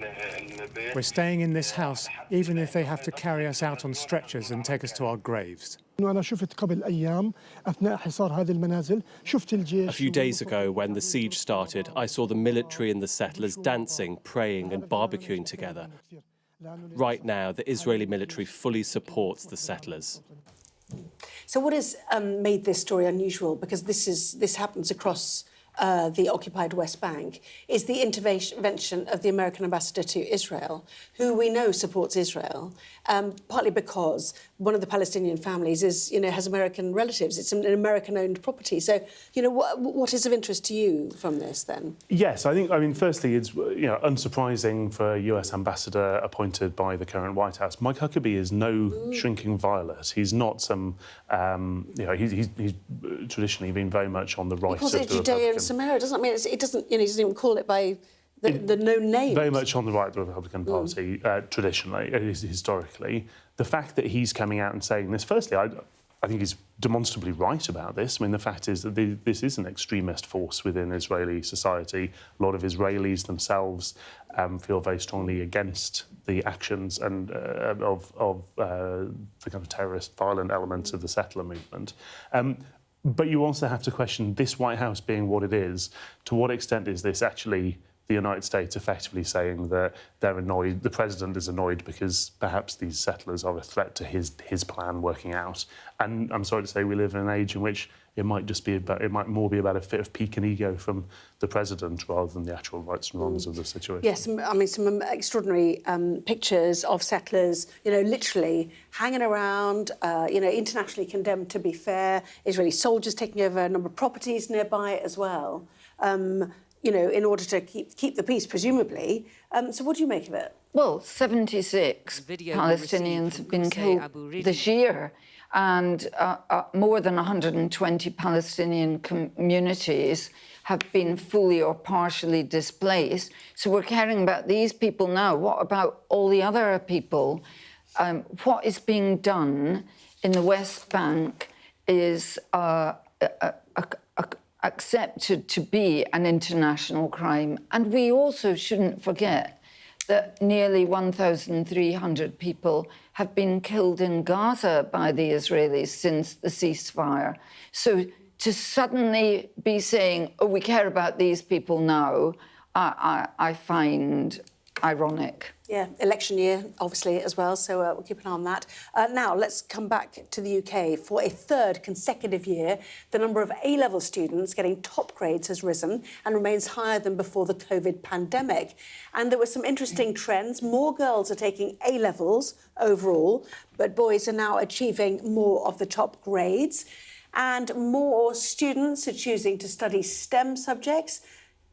We're staying in this house, even if they have to carry us out on stretchers and take us to our graves. A few days ago, when the siege started, I saw the military and the settlers dancing, praying and barbecuing together. Right now, the Israeli military fully supports the settlers. So what has made this story unusual, because this happens across the occupied West Bank, is the intervention of the American ambassador to Israel, who we know supports Israel, partly because one of the Palestinian families is, has American relatives. It's an American-owned property. So, what is of interest to you from this, then? Yes, I mean, firstly, it's unsurprising for a US ambassador appointed by the current White House. Mike Huckabee is no shrinking violet. He's not some, he's traditionally been very much on the right of the Republican. Samaria doesn't mean it doesn't. He doesn't even call it by the known names. Very much on the right of the Republican Party, traditionally, historically. The fact that he's coming out and saying this, firstly, I think he's demonstrably right about this. I mean, the fact is that this is an extremist force within Israeli society. A lot of Israelis themselves feel very strongly against the actions and of the kind of terrorist, violent elements of the settler movement. But you also have to question this White House being what it is. To what extent is this actually the United States effectively saying that they're annoyed, the president is annoyed because perhaps these settlers are a threat to his plan working out? And I'm sorry to say, we live in an age in which it might more be about a fit of pique and ego from the president rather than the actual rights and wrongs of the situation. Yes, I mean, some extraordinary pictures of settlers, literally hanging around, internationally condemned, to be fair. Israeli soldiers taking over a number of properties nearby as well, in order to keep the peace, presumably. So what do you make of it? Well, 76 Palestinians have been killed this year, and more than 120 Palestinian communities have been fully or partially displaced. So we're caring about these people now. What about all the other people? What is being done in the West Bank is accepted to be an international crime. And we also shouldn't forget that nearly 1,300 people have been killed in Gaza by the Israelis since the ceasefire. So to suddenly be saying, oh, we care about these people now, I find ironic. Yeah, election year, obviously, as well, so we'll keep an eye on that. Now, let's come back to the UK. For a third consecutive year, the number of A-level students getting top grades has risen and remains higher than before the COVID pandemic. And there were some interesting trends. More girls are taking A-levels overall, but boys are now achieving more of the top grades. And more students are choosing to study STEM subjects.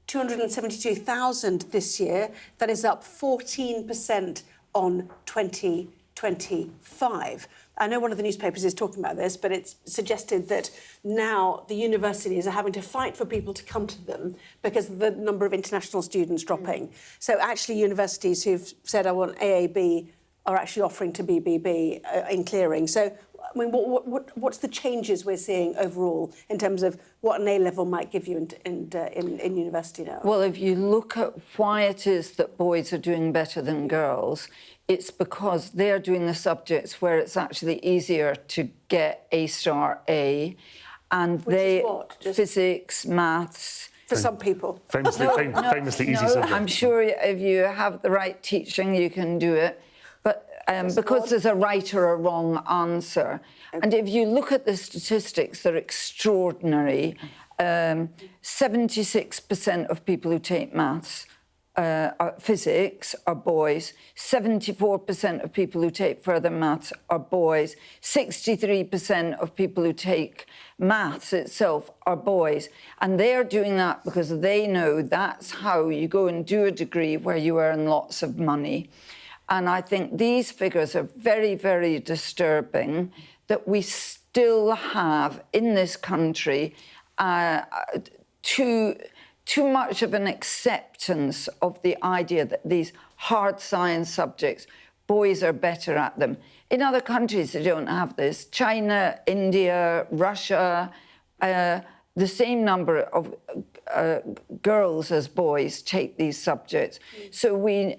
272,000 this year. That is up 14% on 2025. I know one of the newspapers is talking about this, but it's suggested that now the universities are having to fight for people to come to them because of the number of international students dropping. So actually universities who've said, I want AAB, are actually offering to BBB in clearing. So, I mean, what's the changes we're seeing overall in terms of what an A-level might give you in university now? Well, if you look at why it is that boys are doing better than girls, it's because they're doing the subjects where it's actually easier to get A-star A, and physics, maths. For some people. Famously easy subject. I'm sure if you have the right teaching, you can do it. But because there's a right or a wrong answer. And if you look at the statistics, they're extraordinary. 76% of people who take maths, physics, are boys. 74% of people who take further maths are boys. 63% of people who take maths itself are boys. And they're doing that because they know that's how you go and do a degree where you earn lots of money. And I think these figures are very, very disturbing, that we still have in this country too much of an acceptance of the idea that these hard science subjects, boys are better at them. In other countries, they don't have this. China, India, Russia, the same number of girls as boys take these subjects. So we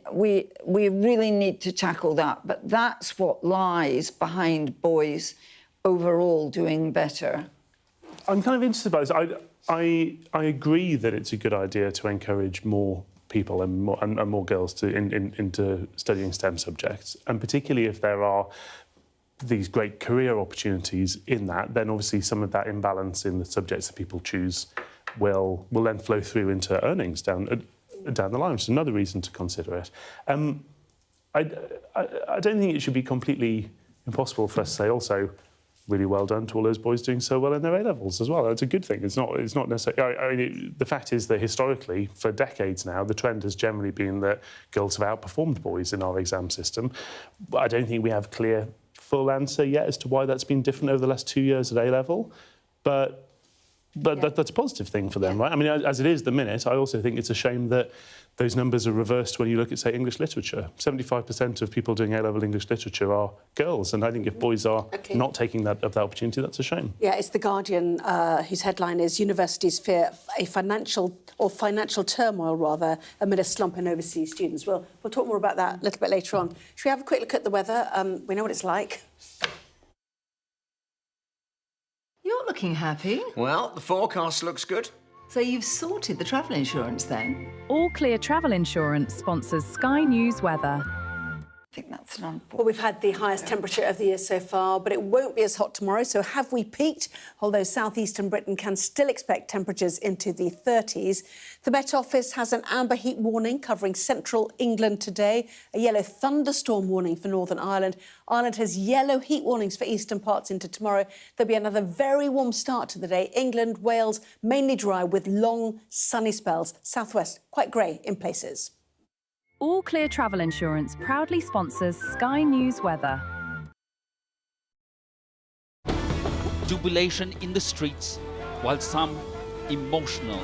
really need to tackle that. But that's what lies behind boys overall doing better. I'm kind of interested by this. I agree that it's a good idea to encourage more people and more girls into studying STEM subjects, and particularly if there are these great career opportunities in that, then obviously some of that imbalance in the subjects that people choose will then flow through into earnings down the line, which is another reason to consider it. I don't think it should be completely impossible for us to say also, really well done to all those boys doing so well in their A-levels as well. That's a good thing. It's not necessarily... I mean, the fact is that historically, for decades now, the trend has generally been that girls have outperformed boys in our exam system. I don't think we have a clear, full answer yet as to why that's been different over the last 2 years at A-level, but that's a positive thing for them, right? I mean, as it is the minute, I also think it's a shame that those numbers are reversed when you look at, say, English literature. 75% of people doing A-level English literature are girls, and I think if boys are not taking that opportunity, that's a shame. Yeah, it's The Guardian, whose headline is "Universities Fear a Financial Turmoil, rather, amid a slump in overseas students." We'll talk more about that a little bit later on. Should we have a quick look at the weather? We know what it's like. You're looking happy. Well, the forecast looks good. So you've sorted the travel insurance then? All Clear Travel Insurance sponsors Sky News Weather. I think that's an unfortunate. Well, we've had the highest temperature of the year so far, but it won't be as hot tomorrow. So have we peaked? Although southeastern Britain can still expect temperatures into the 30s. The Met Office has an amber heat warning covering central England today, a yellow thunderstorm warning for Northern Ireland. Ireland has yellow heat warnings for eastern parts into tomorrow. There'll be another very warm start to the day. England, Wales, mainly dry with long sunny spells. Southwest, quite grey in places. All Clear Travel Insurance proudly sponsors Sky News Weather. Jubilation in the streets, while some emotional.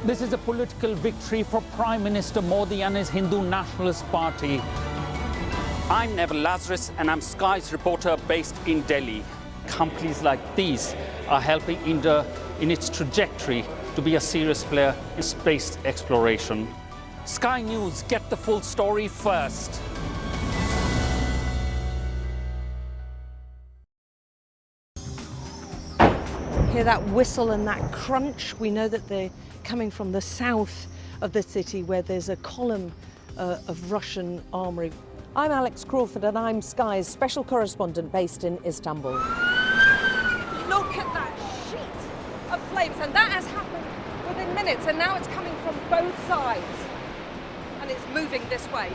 This is a political victory for Prime Minister Modi and his Hindu Nationalist Party. I'm Neville Lazarus, and I'm Sky's reporter based in Delhi. Companies like these are helping India in its trajectory to be a serious player in space exploration. Sky News, get the full story first. Hear that whistle and that crunch? We know that they're coming from the south of the city, where there's a column of Russian armoury. I'm Alex Crawford and I'm Sky's special correspondent based in Istanbul. Look at that sheet of flames, and that has happened within minutes, and now it's coming from both sides and it's moving this way.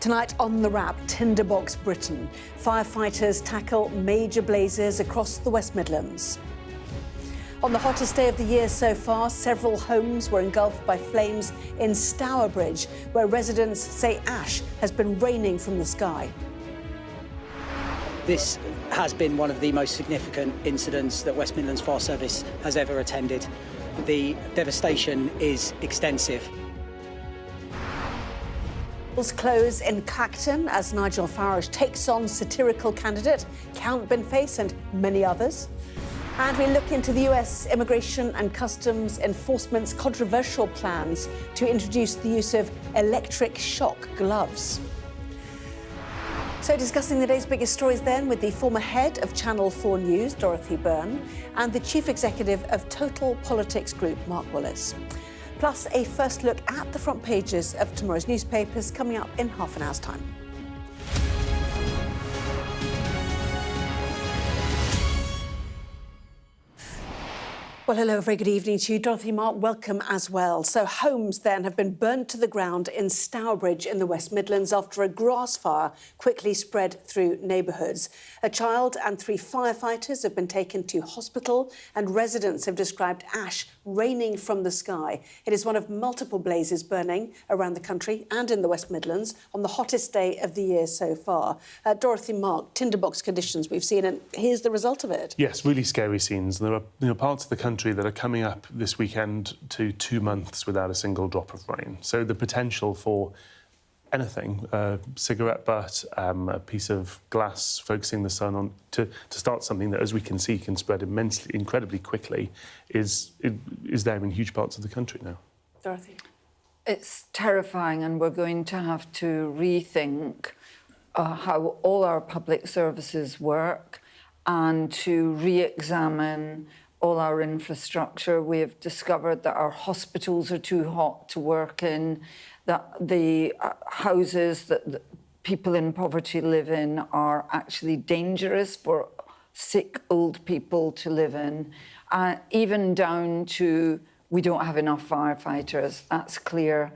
Tonight on The Wrap, Tinderbox Britain. Firefighters tackle major blazes across the West Midlands. On the hottest day of the year so far, several homes were engulfed by flames in Stourbridge, where residents say ash has been raining from the sky. This has been one of the most significant incidents that West Midlands Fire Service has ever attended. The devastation is extensive. Polls close in Clacton as Nigel Farage takes on satirical candidate Count Boniface and many others. And we look into the US Immigration and Customs Enforcement's controversial plans to introduce the use of electric shock gloves. So discussing the day's biggest stories then with the former head of Channel 4 News, Dorothy Byrne, and the chief executive of Total Politics Group, Mark Willis. Plus a first look at the front pages of tomorrow's newspapers coming up in half an hour's time. Well, hello, a very good evening to you. Dorothy, Mark, welcome as well. So homes then have been burnt to the ground in Stourbridge in the West Midlands after a grass fire quickly spread through neighbourhoods. A child and 3 firefighters have been taken to hospital and residents have described ash raining from the sky. It is one of multiple blazes burning around the country and in the West Midlands on the hottest day of the year so far. Dorothy, Mark, tinderbox conditions we've seen, and here's the result of it. Yes, really scary scenes. There are parts of the country that are coming up this weekend to 2 months without a single drop of rain. So the potential for anything, a cigarette butt, a piece of glass focusing the sun on, to start something that, as we can see, can spread incredibly quickly, is there in huge parts of the country now. Dorothy? It's terrifying, and we're going to have to rethink how all our public services work and to re-examine all our infrastructure. We have discovered that our hospitals are too hot to work in, that the houses that people in poverty live in are actually dangerous for sick old people to live in, even down to we don't have enough firefighters. That's clear.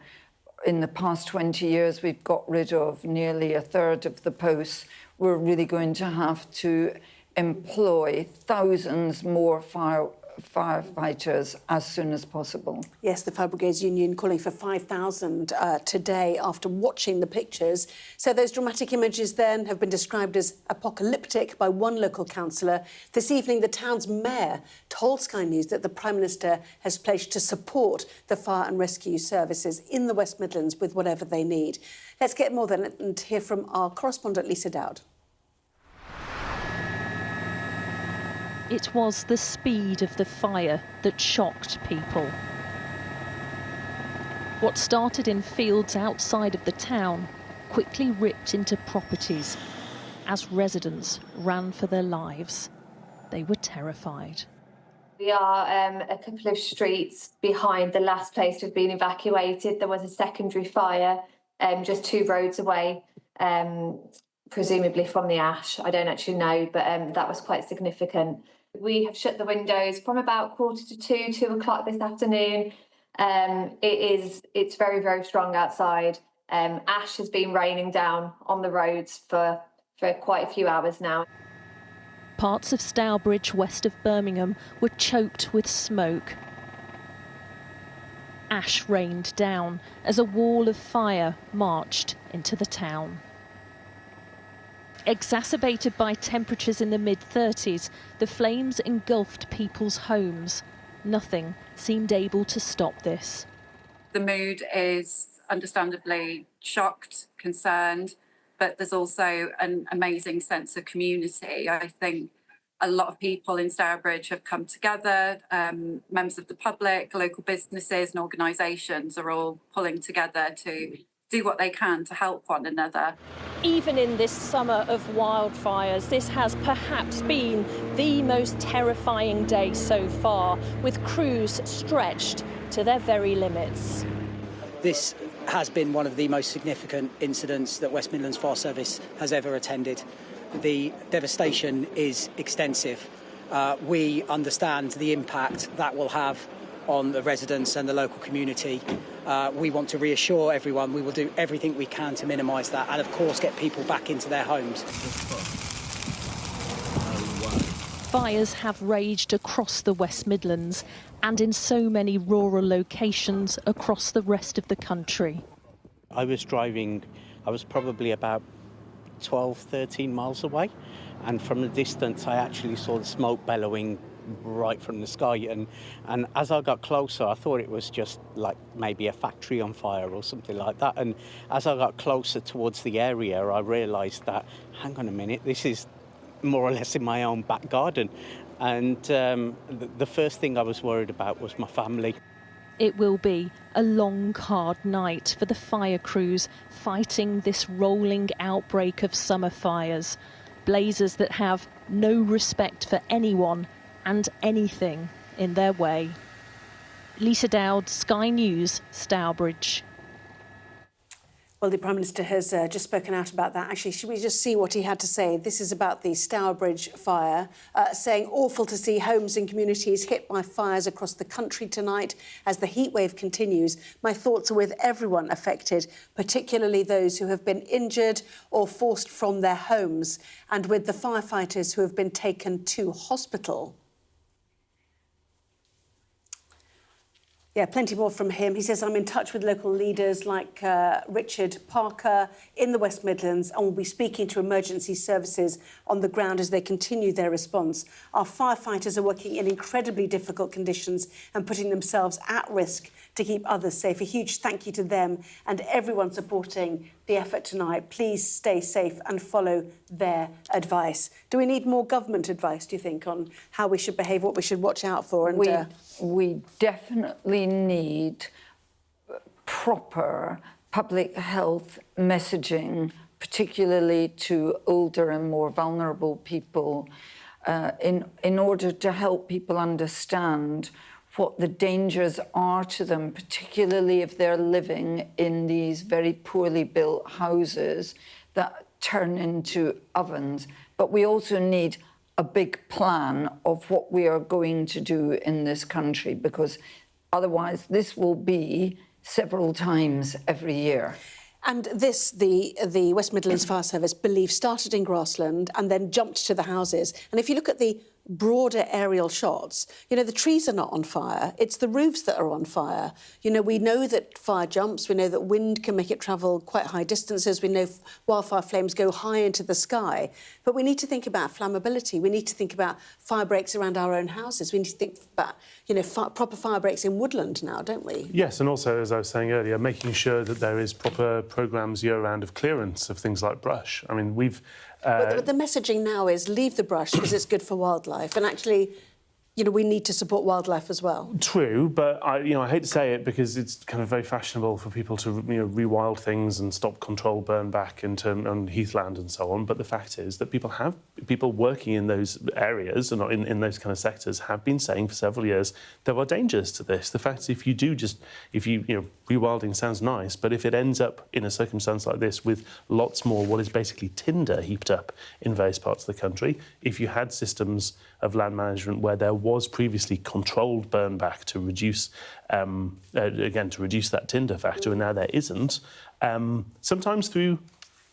In the past 20 years, we've got rid of nearly a third of the posts. We're really going to have to employ thousands more firefighters as soon as possible. Yes, the Fire Brigades Union calling for 5,000 today after watching the pictures. So those dramatic images then have been described as apocalyptic by one local councillor. This evening, the town's mayor told Sky News that the Prime Minister has pledged to support the fire and rescue services in the West Midlands with whatever they need. Let's get more then and hear from our correspondent Lisa Dowd. It was the speed of the fire that shocked people. What started in fields outside of the town quickly ripped into properties as residents ran for their lives. They were terrified. We are a couple of streets behind the last place to have been evacuated. There was a secondary fire just 2 roads away, presumably from the ash. I don't actually know, but that was quite significant. We have shut the windows from about 1:45 to 2 o'clock this afternoon. It's very, very strong outside. Ash has been raining down on the roads for quite a few hours now. Parts of Stourbridge, west of Birmingham, were choked with smoke. Ash rained down as a wall of fire marched into the town. Exacerbated by temperatures in the mid-30s, the flames engulfed people's homes. Nothing seemed able to stop this. The mood is understandably shocked, concerned, but there's also an amazing sense of community. I think a lot of people in Stourbridge have come together, members of the public, local businesses and organisations are all pulling together to do what they can to help one another. Even in this summer of wildfires, this has perhaps been the most terrifying day so far, with crews stretched to their very limits. This has been one of the most significant incidents that West Midlands Fire Service has ever attended. The devastation is extensive. We understand the impact that will have on the residents and the local community. We want to reassure everyone we will do everything we can to minimise that and, of course, get people back into their homes. Fires have raged across the West Midlands and in so many rural locations across the rest of the country. I was probably about 12, 13 miles away, and from a distance I actually saw the smoke bellowing right from the sky, and as I got closer I thought it was just like maybe a factory on fire or something like that, and as I got closer towards the area I realised that, hang on a minute, this is more or less in my own back garden, and the first thing I was worried about was my family. It will be a long, hard night for the fire crews fighting this rolling outbreak of summer fires, blazes that have no respect for anyone and anything in their way. Lisa Dowd, Sky News, Stourbridge. Well, the Prime Minister has just spoken out about that. Actually, should we just see what he had to say? This is about the Stourbridge fire, saying awful to see homes and communities hit by fires across the country tonight as the heatwave continues. My thoughts are with everyone affected, particularly those who have been injured or forced from their homes, and with the firefighters who have been taken to hospital. Yeah, plenty more from him. He says, I'm in touch with local leaders like Richard Parker in the West Midlands and will be speaking to emergency services on the ground as they continue their response. Our firefighters are working in incredibly difficult conditions and putting themselves at risk to keep others safe. A huge thank you to them and everyone supporting the effort tonight. Please stay safe and follow their advice. Do we need more government advice, do you think, on how we should behave, what we should watch out for? And we definitely need proper public health messaging, particularly to older and more vulnerable people, in order to help people understand what the dangers are to them, particularly if they're living in these very poorly built houses that turn into ovens. But we also need a big plan of what we are going to do in this country, because otherwise this will be several times every year. And this, the West Midlands Fire Service believes, started in grassland and then jumped to the houses. And if you look at the broader aerial shots, you know, the trees are not on fire, it's the roofs that are on fire. You know, we know that fire jumps, we know that wind can make it travel quite high distances, we know wildfire flames go high into the sky, but we need to think about flammability, we need to think about fire breaks around our own houses, we need to think about, you know, proper fire breaks in woodland now, don't we? Yes, and also, as I was saying earlier, making sure that there is proper programmes year-round of clearance of things like brush. I mean, we've... But the messaging now is leave the brush because it's good for wildlife, and actually, you know, we need to support wildlife as well. True, but I hate to say it because it's kind of very fashionable for people to rewild things and stop control burn back on heathland and so on. But the fact is that people working in those areas and in those kind of sectors have been saying for several years there are dangers to this. The fact is, if rewilding sounds nice, but if it ends up in a circumstance like this with lots more what is basically tinder heaped up in various parts of the country, if you had systems of land management where there was previously controlled burn back to reduce, to reduce that tinder factor, and now there isn't, sometimes through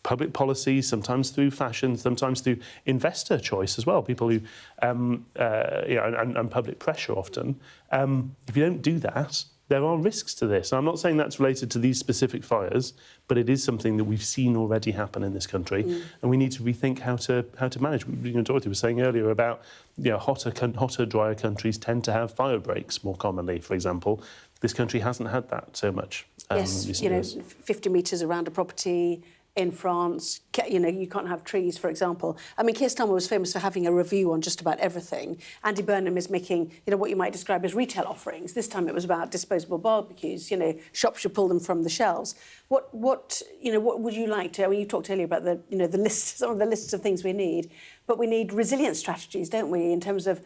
public policy, sometimes through fashion, sometimes through investor choice as well, people who, and public pressure often. If you don't do that, there are risks to this. And I'm not saying that's related to these specific fires, but it is something that we've seen already happen in this country, and we need to rethink how to manage. Dorothy was saying earlier about hotter, drier countries tend to have fire breaks more commonly. For example, this country hasn't had that so much. Yes, 50 metres around a property. In France, you know, you can't have trees, for example. I mean, Keir Starmer was famous for having a review on just about everything. Andy Burnham is making, you know, what you might describe as retail offerings. This time it was about disposable barbecues. You know, shops should pull them from the shelves. What would you like to? I mean, you talked earlier about the list, some of the lists of things we need, but we need resilience strategies, don't we? In terms of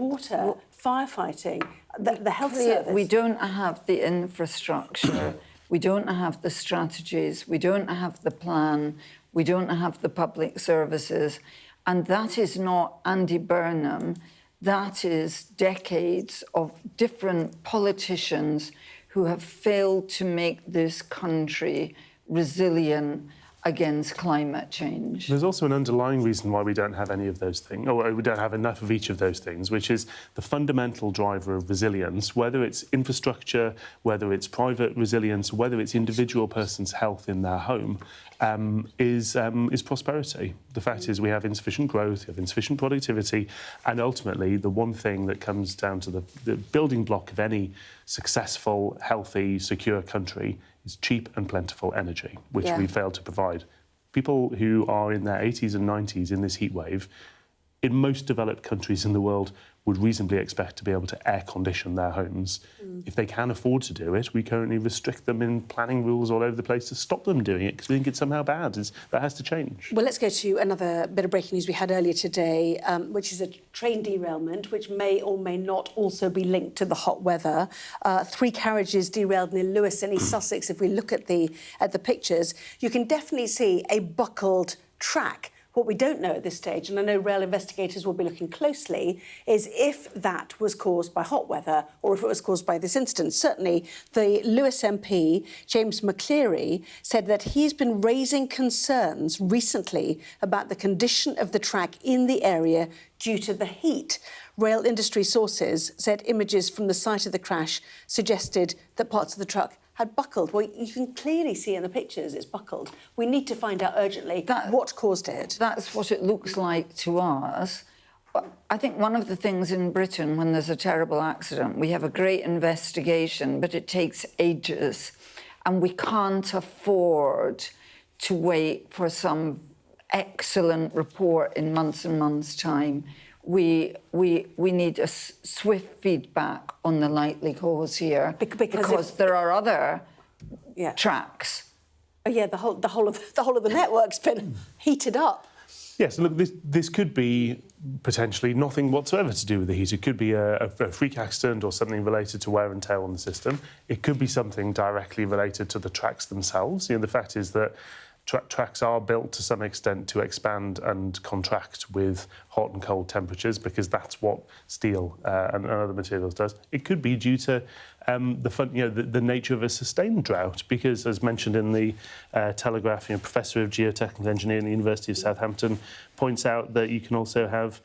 water, firefighting, the health service. We don't have the infrastructure. We don't have the strategies, we don't have the plan, we don't have the public services. And that is not Andy Burnham, that is decades of different politicians who have failed to make this country resilient against climate change. There's also an underlying reason why we don't have any of those things, or we don't have enough of each of those things, which is the fundamental driver of resilience, whether it's infrastructure, whether it's private resilience, whether it's individual person's health in their home, is prosperity. The fact is we have insufficient growth, we have insufficient productivity, and ultimately the one thing that comes down to the building block of any successful, healthy, secure country is cheap and plentiful energy, which we fail to provide. People who are in their 80s and 90s in this heat wave, in most developed countries in the world, would reasonably expect to be able to air condition their homes. If they can afford to do it, we currently restrict them in planning rules all over the place to stop them doing it because we think it's somehow bad. That has to change. Well, let's go to another bit of breaking news we had earlier today, which is a train derailment, which may or may not also be linked to the hot weather. 3 carriages derailed near Lewis in East Sussex. If we look at the pictures, you can definitely see a buckled track. What we don't know at this stage, and I know rail investigators will be looking closely, is if that was caused by hot weather or if it was caused by this incident. Certainly, the Lewis MP, James McCleary, said that he's been raising concerns recently about the condition of the track in the area due to the heat. Rail industry sources said images from the site of the crash suggested that parts of the truck had buckled. Well, you can clearly see in the pictures it's buckled. We need to find out urgently what caused it. That's what it looks like to us. I think one of the things in Britain, when there's a terrible accident, we have a great investigation, but it takes ages. and we can't afford to wait for some excellent report in months and months' time. We need a swift feedback on the likely cause here because there are other tracks. Oh yeah, the whole of the network's been heated up. Yes, look, this could be potentially nothing whatsoever to do with the heat. It could be a freak accident or something related to wear and tear on the system. It could be something directly related to the tracks themselves. You know, the fact is that tracks are built to some extent to expand and contract with hot and cold temperatures because that's what steel and other materials does. It could be due to the nature of a sustained drought because, as mentioned in the Telegraph, Professor of Geotechnical Engineering at the University of Southampton points out that you can also have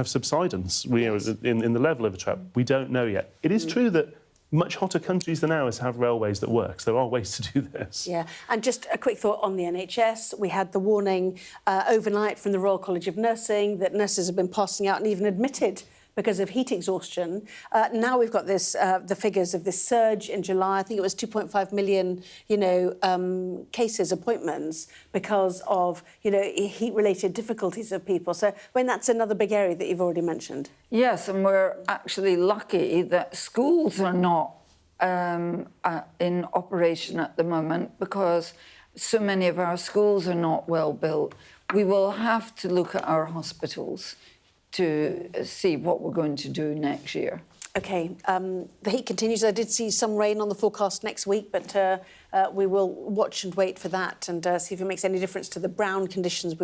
subsidence in the level of a trap. We don't know yet. It is true that much hotter countries than ours have railways that work. So there are ways to do this. Yeah, and just a quick thought on the NHS. We had the warning overnight from the Royal College of Nursing that nurses have been passing out and even admitted because of heat exhaustion. Now we've got this, the figures of this surge in July. I think it was 2.5 million, cases, appointments because of, heat-related difficulties of people. So, that's another big area that you've already mentioned. Yes, and we're actually lucky that schools are not in operation at the moment because so many of our schools are not well built. We will have to look at our hospitals to see what we're going to do next year. OK, the heat continues. I did see some rain on the forecast next week, but we will watch and wait for that and see if it makes any difference to the brown conditions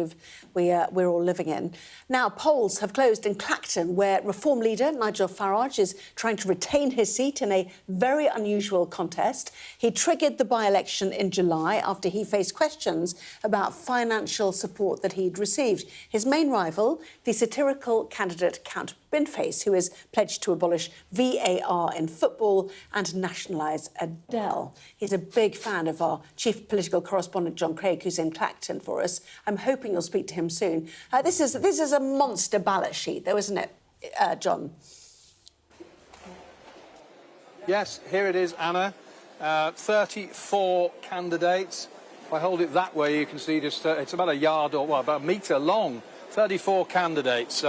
we're all living in. Now, polls have closed in Clacton, where Reform leader Nigel Farage is trying to retain his seat in a very unusual contest. He triggered the by-election in July after he faced questions about financial support that he'd received. His main rival, the satirical candidate Count Binface, who is pledged to abolish VAR in football and nationalise Adele. He's a big fan of our chief political correspondent, John Craig, who's in Clacton for us. I'm hoping you'll speak to him soon. This is a monster ballot sheet, though, isn't it, John? Yes, here it is, Anna. 34 candidates. If I hold it that way, you can see just it's about a yard or about a metre long. 34 candidates.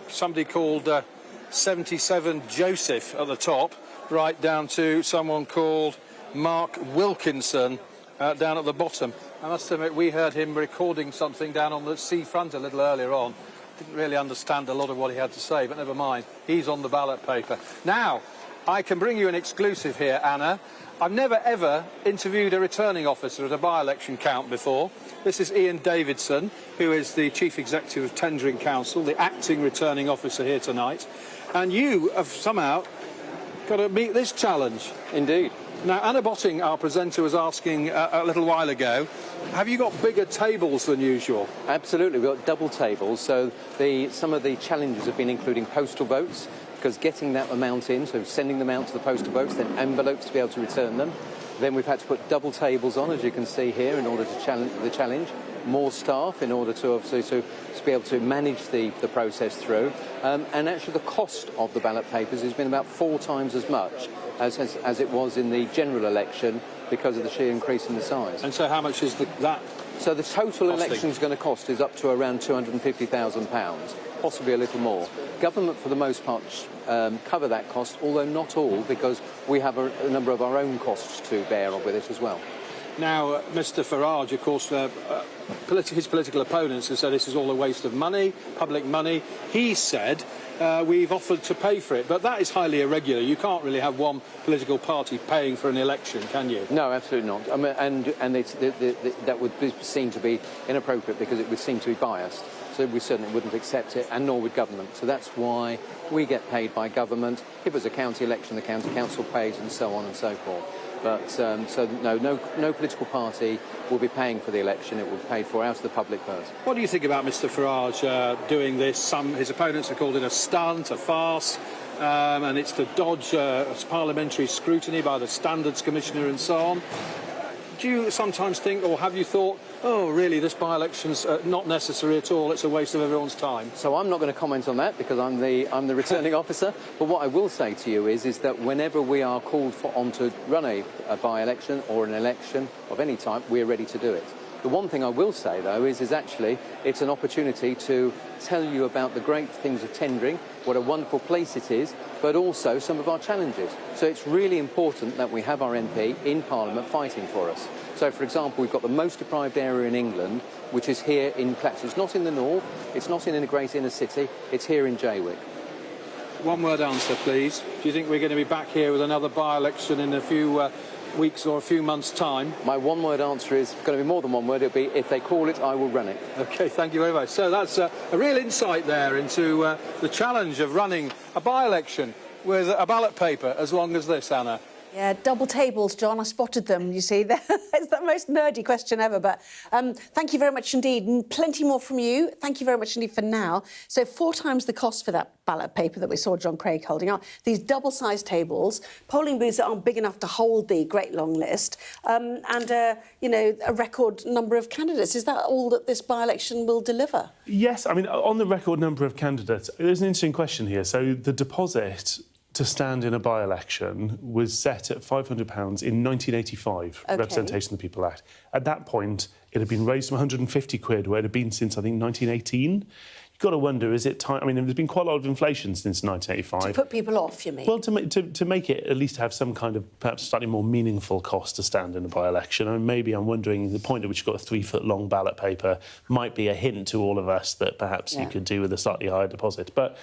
Somebody called 77 Joseph at the top, right down to someone called Mark Wilkinson down at the bottom. I must admit, we heard him recording something down on the seafront a little earlier on. Didn't really understand a lot of what he had to say, but never mind. He's on the ballot paper. Now, I can bring you an exclusive here, Anna. I've never, ever interviewed a returning officer at a by-election count before. This is Ian Davidson, who is the Chief Executive of Tendering Council, the acting returning officer here tonight. And you have somehow got to meet this challenge. Indeed. Now, Anna Botting, our presenter, was asking a little while ago, have you got bigger tables than usual? Absolutely, we've got double tables. So some of the challenges have been including postal votes, because getting that amount in, so sending them out to the postal votes, then envelopes to be able to return them. Then we've had to put double tables on, as you can see here, in order to challenge. More staff in order to obviously to be able to manage the process through. And actually the cost of the ballot papers has been about 4 times as much as it was in the general election because of the sheer increase in the size. And so how much is that? So the total election is going to cost is up to around £250,000, possibly a little more. Government, for the most part, cover that cost, although not all, because we have a number of our own costs to bear with it as well. Now, Mr Farage, of course, his political opponents have said this is all a waste of money, public money. He said we've offered to pay for it, but that is highly irregular. You can't really have one political party paying for an election, can you? No, absolutely not. I mean, and that would be seen to be inappropriate because it would seem to be biased. So we certainly wouldn't accept it, and nor would government. So that's why we get paid by government. If it was a county election, the county council pays, and so on and so forth. But so no political party will be paying for the election. It will be paid for out of the public purse. What do you think about Mr Farage doing this? His opponents have called it a stunt, a farce, and it's to dodge parliamentary scrutiny by the Standards Commissioner and so on. do you sometimes think, or have you thought, oh, really, this by-election's not necessary at all, it's a waste of everyone's time? So I'm not going to comment on that because I'm the returning officer. But what I will say to you is that whenever we are called on to run a by-election or an election of any type, we're ready to do it. The one thing I will say, though, is actually it's an opportunity to tell you about the great things of tendering, what a wonderful place it is, but also some of our challenges. So it's really important that we have our MP in Parliament fighting for us. So, for example, we've got the most deprived area in England, which is here in Clacton. It's not in the north, it's not in a great inner city, it's here in Jaywick. One-word answer, please. Do you think we're going to be back here with another by-election in a few weeks or a few months' time? My one-word answer is going to be more than one word. It'll be, if they call it, I will run it. OK, thank you very much. So that's a real insight there into the challenge of running a by-election with a ballot paper as long as this, Anna. Yeah, double tables, John. I spotted them, you see. It's the most nerdy question ever. But thank you very much indeed. And plenty more from you. Thank you very much indeed for now. So 4 times the cost for that ballot paper that we saw John Craig holding up. These double-sized tables, polling booths that aren't big enough to hold the great long list, and, you know, a record number of candidates. Is that all that this by-election will deliver? Yes. I mean, on the record number of candidates, there's an interesting question here. So the deposit to stand in a by-election was set at £500 in 1985, Representation of the People Act. At that point, it had been raised from 150 quid, where it had been since, I think, 1918. You've got to wonder, is it time? I mean, there's been quite a lot of inflation since 1985. To put people off, you mean? Well, to make it at least have some kind of perhaps slightly more meaningful cost to stand in a by-election. I mean, maybe I'm wondering the point at which you've got a 3-foot-long ballot paper might be a hint to all of us that perhaps you could do with a slightly higher deposit. But,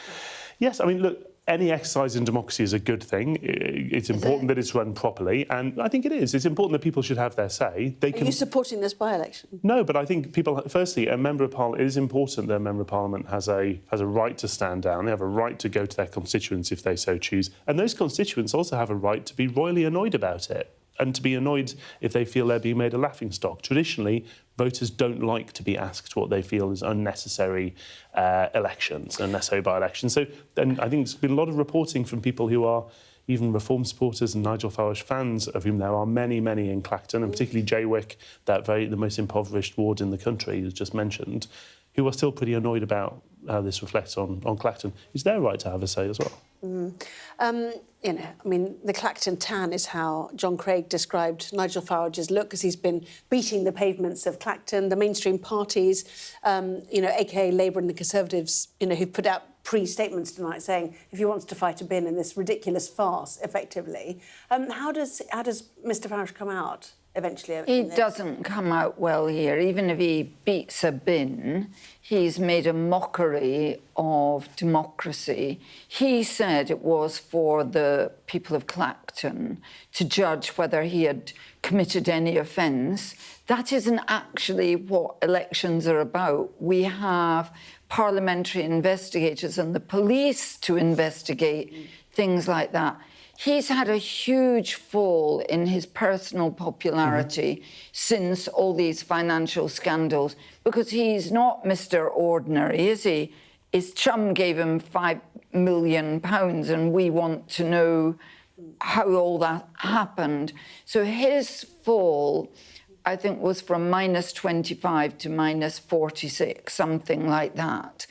yes, I mean, look, any exercise in democracy is a good thing. It's important that it's run properly, and I think it is. It's important that people should have their say. Are you supporting this by-election? No, but I think people... Firstly, a Member of Parliament... It is important that a Member of Parliament has a right to stand down. They have a right to go to their constituents if they so choose. And those constituents also have a right to be royally annoyed about it, and to be annoyed if they feel they're being made a laughingstock. Traditionally, voters don't like to be asked what they feel is unnecessary elections, unnecessary by-elections. So then I think there's been a lot of reporting from people who are even Reform supporters and Nigel Farage fans, of whom there are many, many in Clacton, and particularly Jaywick, the most impoverished ward in the country, as just mentioned, who are still pretty annoyed about how this reflects on Clacton. It's their right to have a say as well. You know, I mean, the Clacton tan is how John Craig described Nigel Farage's look, as he's been beating the pavements of Clacton. The mainstream parties, you know, aka Labour and the Conservatives, you know, who've put out pre-statements tonight saying if he wants to fight a bin in this ridiculous farce, effectively. How does Mr Farage come out eventually? He doesn't come out well here. Even if he beats a bin, he's made a mockery of democracy. He said it was for the people of Clacton to judge whether he had committed any offence. That isn't actually what elections are about. We have parliamentary investigators and the police to investigate things like that. He's had a huge fall in his personal popularity since all these financial scandals, because he's not Mr. Ordinary, is he? His chum gave him £5 million, and we want to know how all that happened. So his fall, I think, was from -25 to -46, something like that,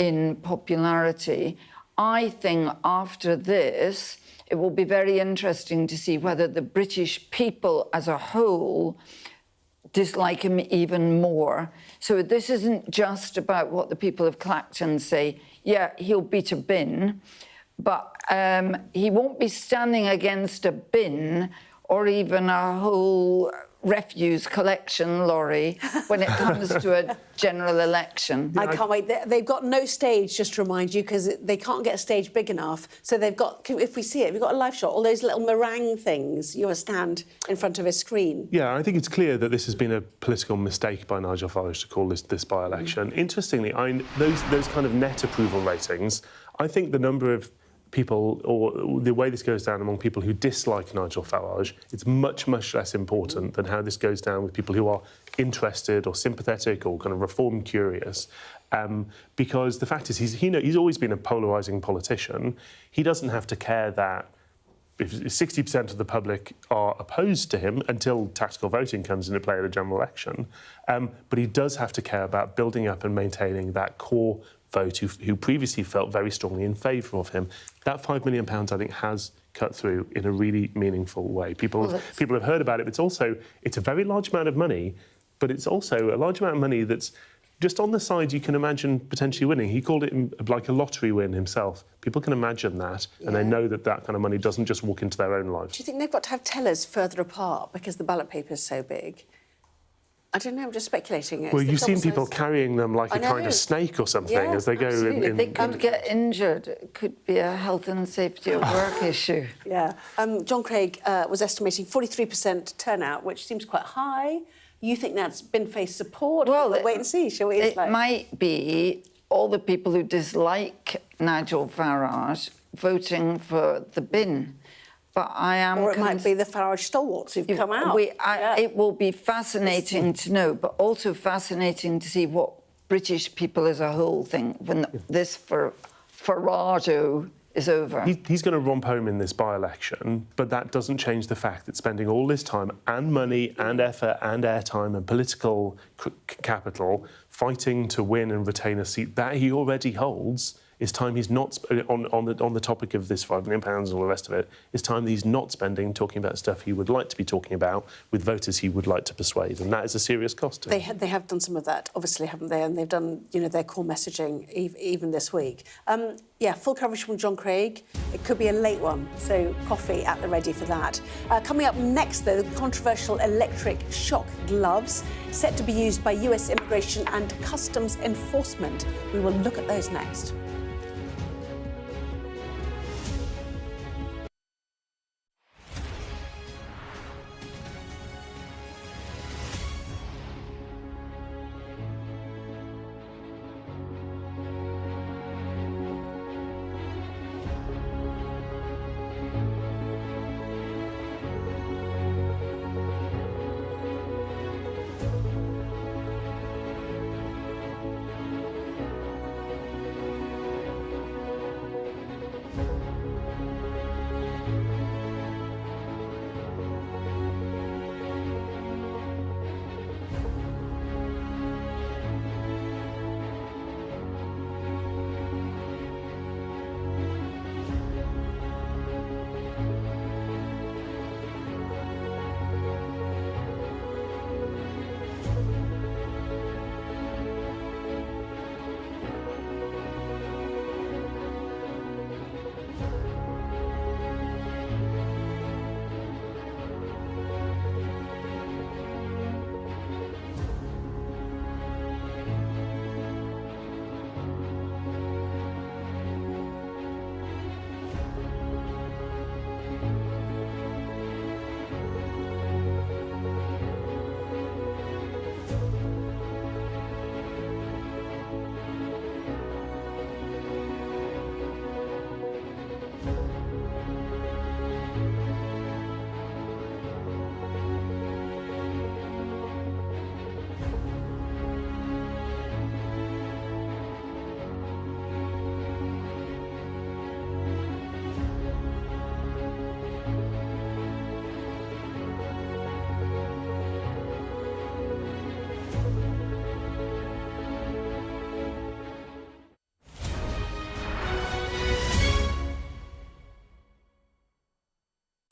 in popularity. I think after this, it will be very interesting to see whether the British people as a whole dislike him even more. So this isn't just about what the people of Clacton say. Yeah, he'll beat a bin, but he won't be standing against a bin or even a whole refuse collection lorry when it comes to a general election. I can't wait. They've got no stage, just to remind you, because they can't get a stage big enough. So they've got, if we see it, we've got a live shot, all those little meringue things. You stand in front of a screen. Yeah, I think it's clear that this has been a political mistake by Nigel Farage to call this by-election. Interestingly, those kind of net approval ratings, I think the number of people, or the way this goes down among people who dislike Nigel Farage, it's much, much less important than how this goes down with people who are interested or sympathetic or kind of reform curious. Because the fact is, he's always been a polarising politician. He doesn't have to care that if 60% of the public are opposed to him until tactical voting comes into play at a general election. But he does have to care about building up and maintaining that core vote who previously felt very strongly in favour of him. That £5 million, I think, has cut through in a really meaningful way. People have heard about it, but it's a very large amount of money, but it's also a large amount of money that's just on the side you can imagine potentially winning. He called it like a lottery win himself. People can imagine that, and they know that that kind of money doesn't just walk into their own lives. Do you think they've got to have tellers further apart because the ballot paper is so big? I don't know, I'm just speculating. Well, you've seen people carrying them like a kind of snake or something as they go in. They could get injured. It could be a health and safety at work issue. Yeah. John Craig was estimating 43% turnout, which seems quite high. You think that's been face support? Well, wait and see, shall we? It might be all the people who dislike Nigel Farage voting for the bin. But I am... Or it might be the Farage stalwarts who've come out. It will be fascinating to know, but also fascinating to see what British people as a whole think when this Farage is over. He's going to romp home in this by-election, but that doesn't change the fact that spending all this time and money and effort and airtime and political capital fighting to win and retain a seat that he already holds is time he's not on the topic of this £5 million and all the rest of it. Is time that he's not spending talking about stuff he would like to be talking about with voters he would like to persuade, and that is a serious cost to him. They have done some of that, obviously, haven't they? And they've done, their core messaging even this week. Full coverage from John Craig. It could be a late one, so coffee at the ready for that. Coming up next, though, the controversial electric shock gloves set to be used by US Immigration and Customs Enforcement. We will look at those next.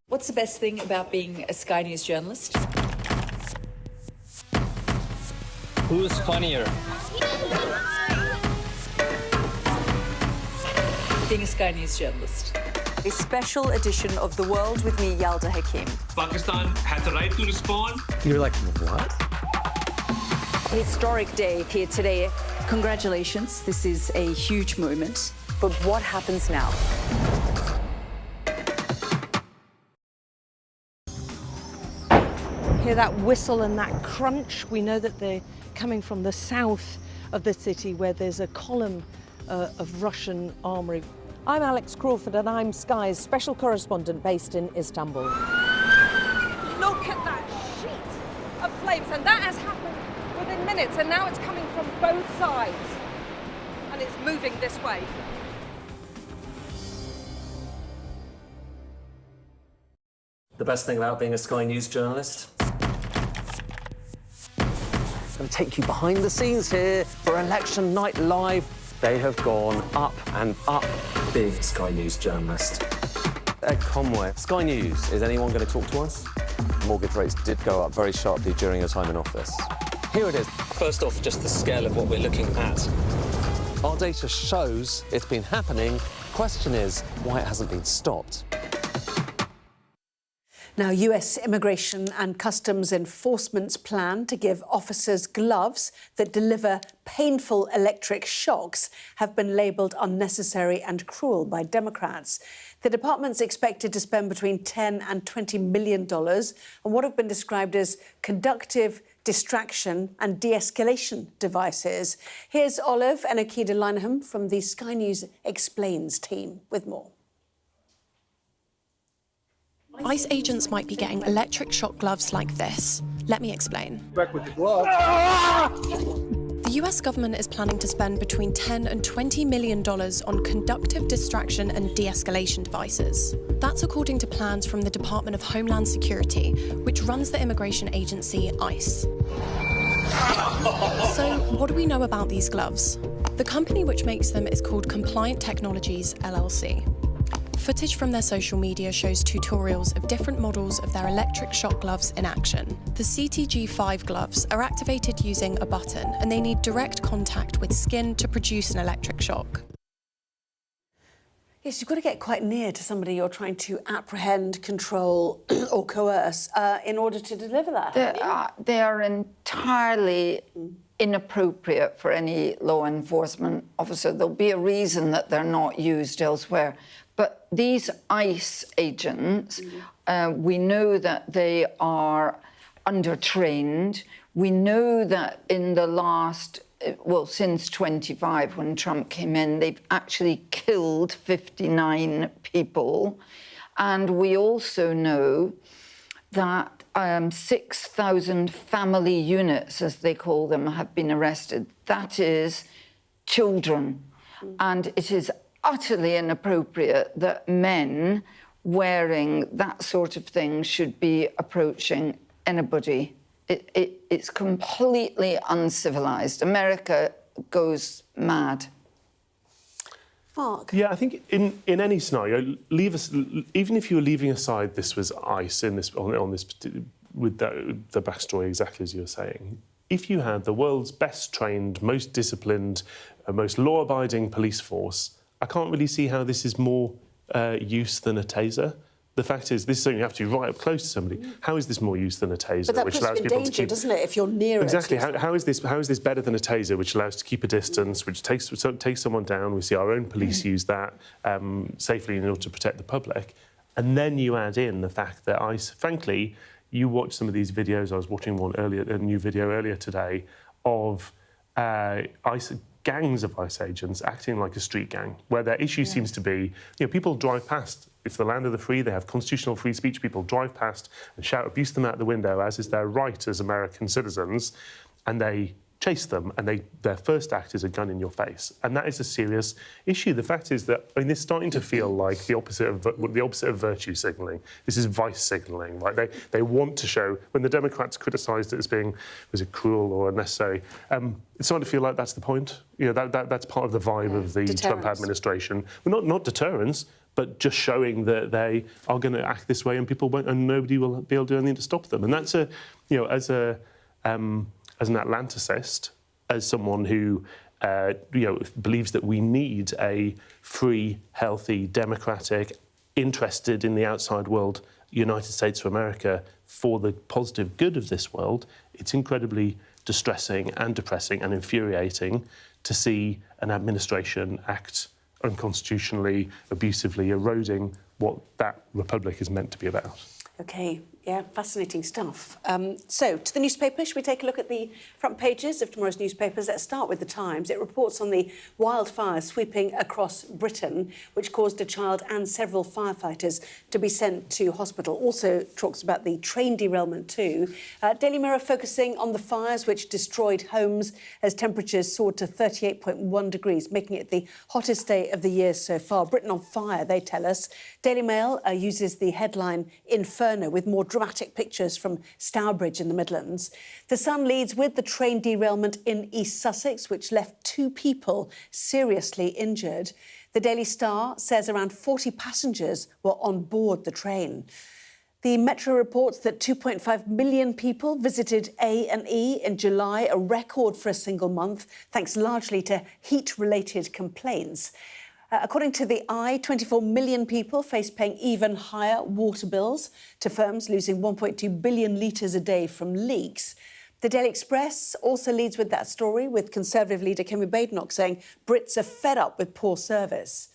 What's the best thing about being a Sky News journalist? Who's funnier? Being a Sky News journalist. A special edition of The World with me, Yalda Hakim. Pakistan has the right to respond. You're like, what? A historic day here today. Congratulations, this is a huge moment. But what happens now? Hear that whistle and that crunch? We know that they're coming from the south of the city where there's a column of Russian armoury. I'm Alex Crawford and I'm Sky's special correspondent based in Istanbul. Look at that sheet of flames, and that has happened within minutes, and now it's coming from both sides and it's moving this way. The best thing about being a Sky News journalist? I'm going to take you behind the scenes here for Election Night Live. They have gone up and up. Being a Sky News journalist. Ed Conway, Sky News, is anyone going to talk to us? Mortgage rates did go up very sharply during your time in office. Here it is. First off, just the scale of what we're looking at. Our data shows it's been happening. Question is why it hasn't been stopped. Now, US Immigration and Customs Enforcement's plan to give officers gloves that deliver painful electric shocks have been labelled unnecessary and cruel by Democrats. The department's expected to spend between $10 and $20 million on what have been described as conductive distraction and de-escalation devices. Here's Olive and Akida Linehan from the Sky News Explains team with more. ICE agents might be getting electric shock gloves like this. Let me explain. Back with the gloves. The US government is planning to spend between $10 and $20 million on conductive distraction and de-escalation devices. That's according to plans from the Department of Homeland Security, which runs the immigration agency ICE. So, what do we know about these gloves? The company which makes them is called Compliant Technologies, LLC. Footage from their social media shows tutorials of different models of their electric shock gloves in action. The CTG5 gloves are activated using a button, and they need direct contact with skin to produce an electric shock. Yes, you've got to get quite near to somebody you're trying to apprehend, control or coerce in order to deliver that. They are entirely inappropriate for any law enforcement officer. There'll be a reason that they're not used elsewhere. But these ICE agents, we know that they are undertrained. We know that in the last, well, since 25, when Trump came in, they've actually killed 59 people. And we also know that 6,000 family units, as they call them, have been arrested. That is children. And it is utterly inappropriate that men wearing that sort of thing should be approaching anybody. It's completely uncivilised. America goes mad. Mark? Yeah, I think in any scenario, even if you were leaving aside this was ICE in this on this with the backstory exactly as you were saying, if you had the world's best trained, most disciplined, most law-abiding police force, I can't really see how this is more use than a taser. The fact is, this is something you have to be right up close to somebody. How is this more use than a taser? But that which puts allows you in people danger, to keep... doesn't it, if you're near exactly. it? How is this better than a taser, which allows to keep a distance, which takes someone down? We see our own police use that safely in order to protect the public. And then you add in the fact that ICE, frankly, you watch some of these videos. I was watching one earlier, a new video earlier today, of ICE gangs of ICE agents acting like a street gang, where their issue seems to be, people drive past. It's the land of the free. They have constitutional free speech. People drive past and shout abuse them out the window, as is their right as American citizens, and they chase them, and their first act is a gun in your face. And that is a serious issue. The fact is that, it's starting to feel like the opposite of virtue signalling. This is vice signalling. Right? They want to show, when the Democrats criticised it as being, was it cruel or unnecessary, it's starting to feel like that's the point. That's part of the vibe of the Trump administration. Well, not deterrence, but just showing that they are going to act this way and people won't, and nobody will be able to do anything to stop them. And that's as an Atlanticist, as someone who believes that we need a free, healthy, democratic, interested in the outside world United States of America for the positive good of this world, it's incredibly distressing and depressing and infuriating to see an administration act unconstitutionally, abusively, eroding what that republic is meant to be about. OK, Yeah, fascinating stuff. So, to the newspaper, should we take a look at the front pages of tomorrow's newspapers? Let's start with The Times. It reports on the wildfires sweeping across Britain, which caused a child and several firefighters to be sent to hospital. Also talks about the train derailment too. Daily Mirror focusing on the fires which destroyed homes as temperatures soared to 38.1 degrees, making it the hottest day of the year so far. Britain on fire, they tell us. Daily Mail uses the headline Inferno with more dramatic pictures from Stourbridge in the Midlands. The Sun leads with the train derailment in East Sussex, which left 2 people seriously injured. The Daily Star says around 40 passengers were on board the train. The Metro reports that 2.5 million people visited A&E in July, a record for a single month, thanks largely to heat-related complaints. According to the Eye, 24 million people face paying even higher water bills, to firms losing 1.2 billion litres a day from leaks. The Daily Express also leads with that story, with Conservative leader Kemi Badenoch saying Brits are fed up with poor service.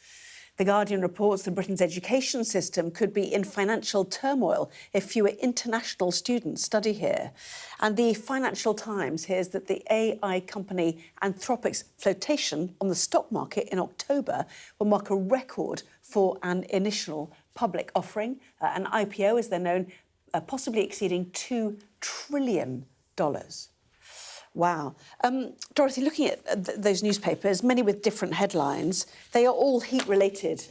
The Guardian reports that Britain's education system could be in financial turmoil if fewer international students study here. And the Financial Times hears that the AI company Anthropic's flotation on the stock market in October will mark a record for an initial public offering, an IPO as they're known, possibly exceeding $2 trillion. Wow. Dorothy, looking at those newspapers, many with different headlines, they are all heat-related,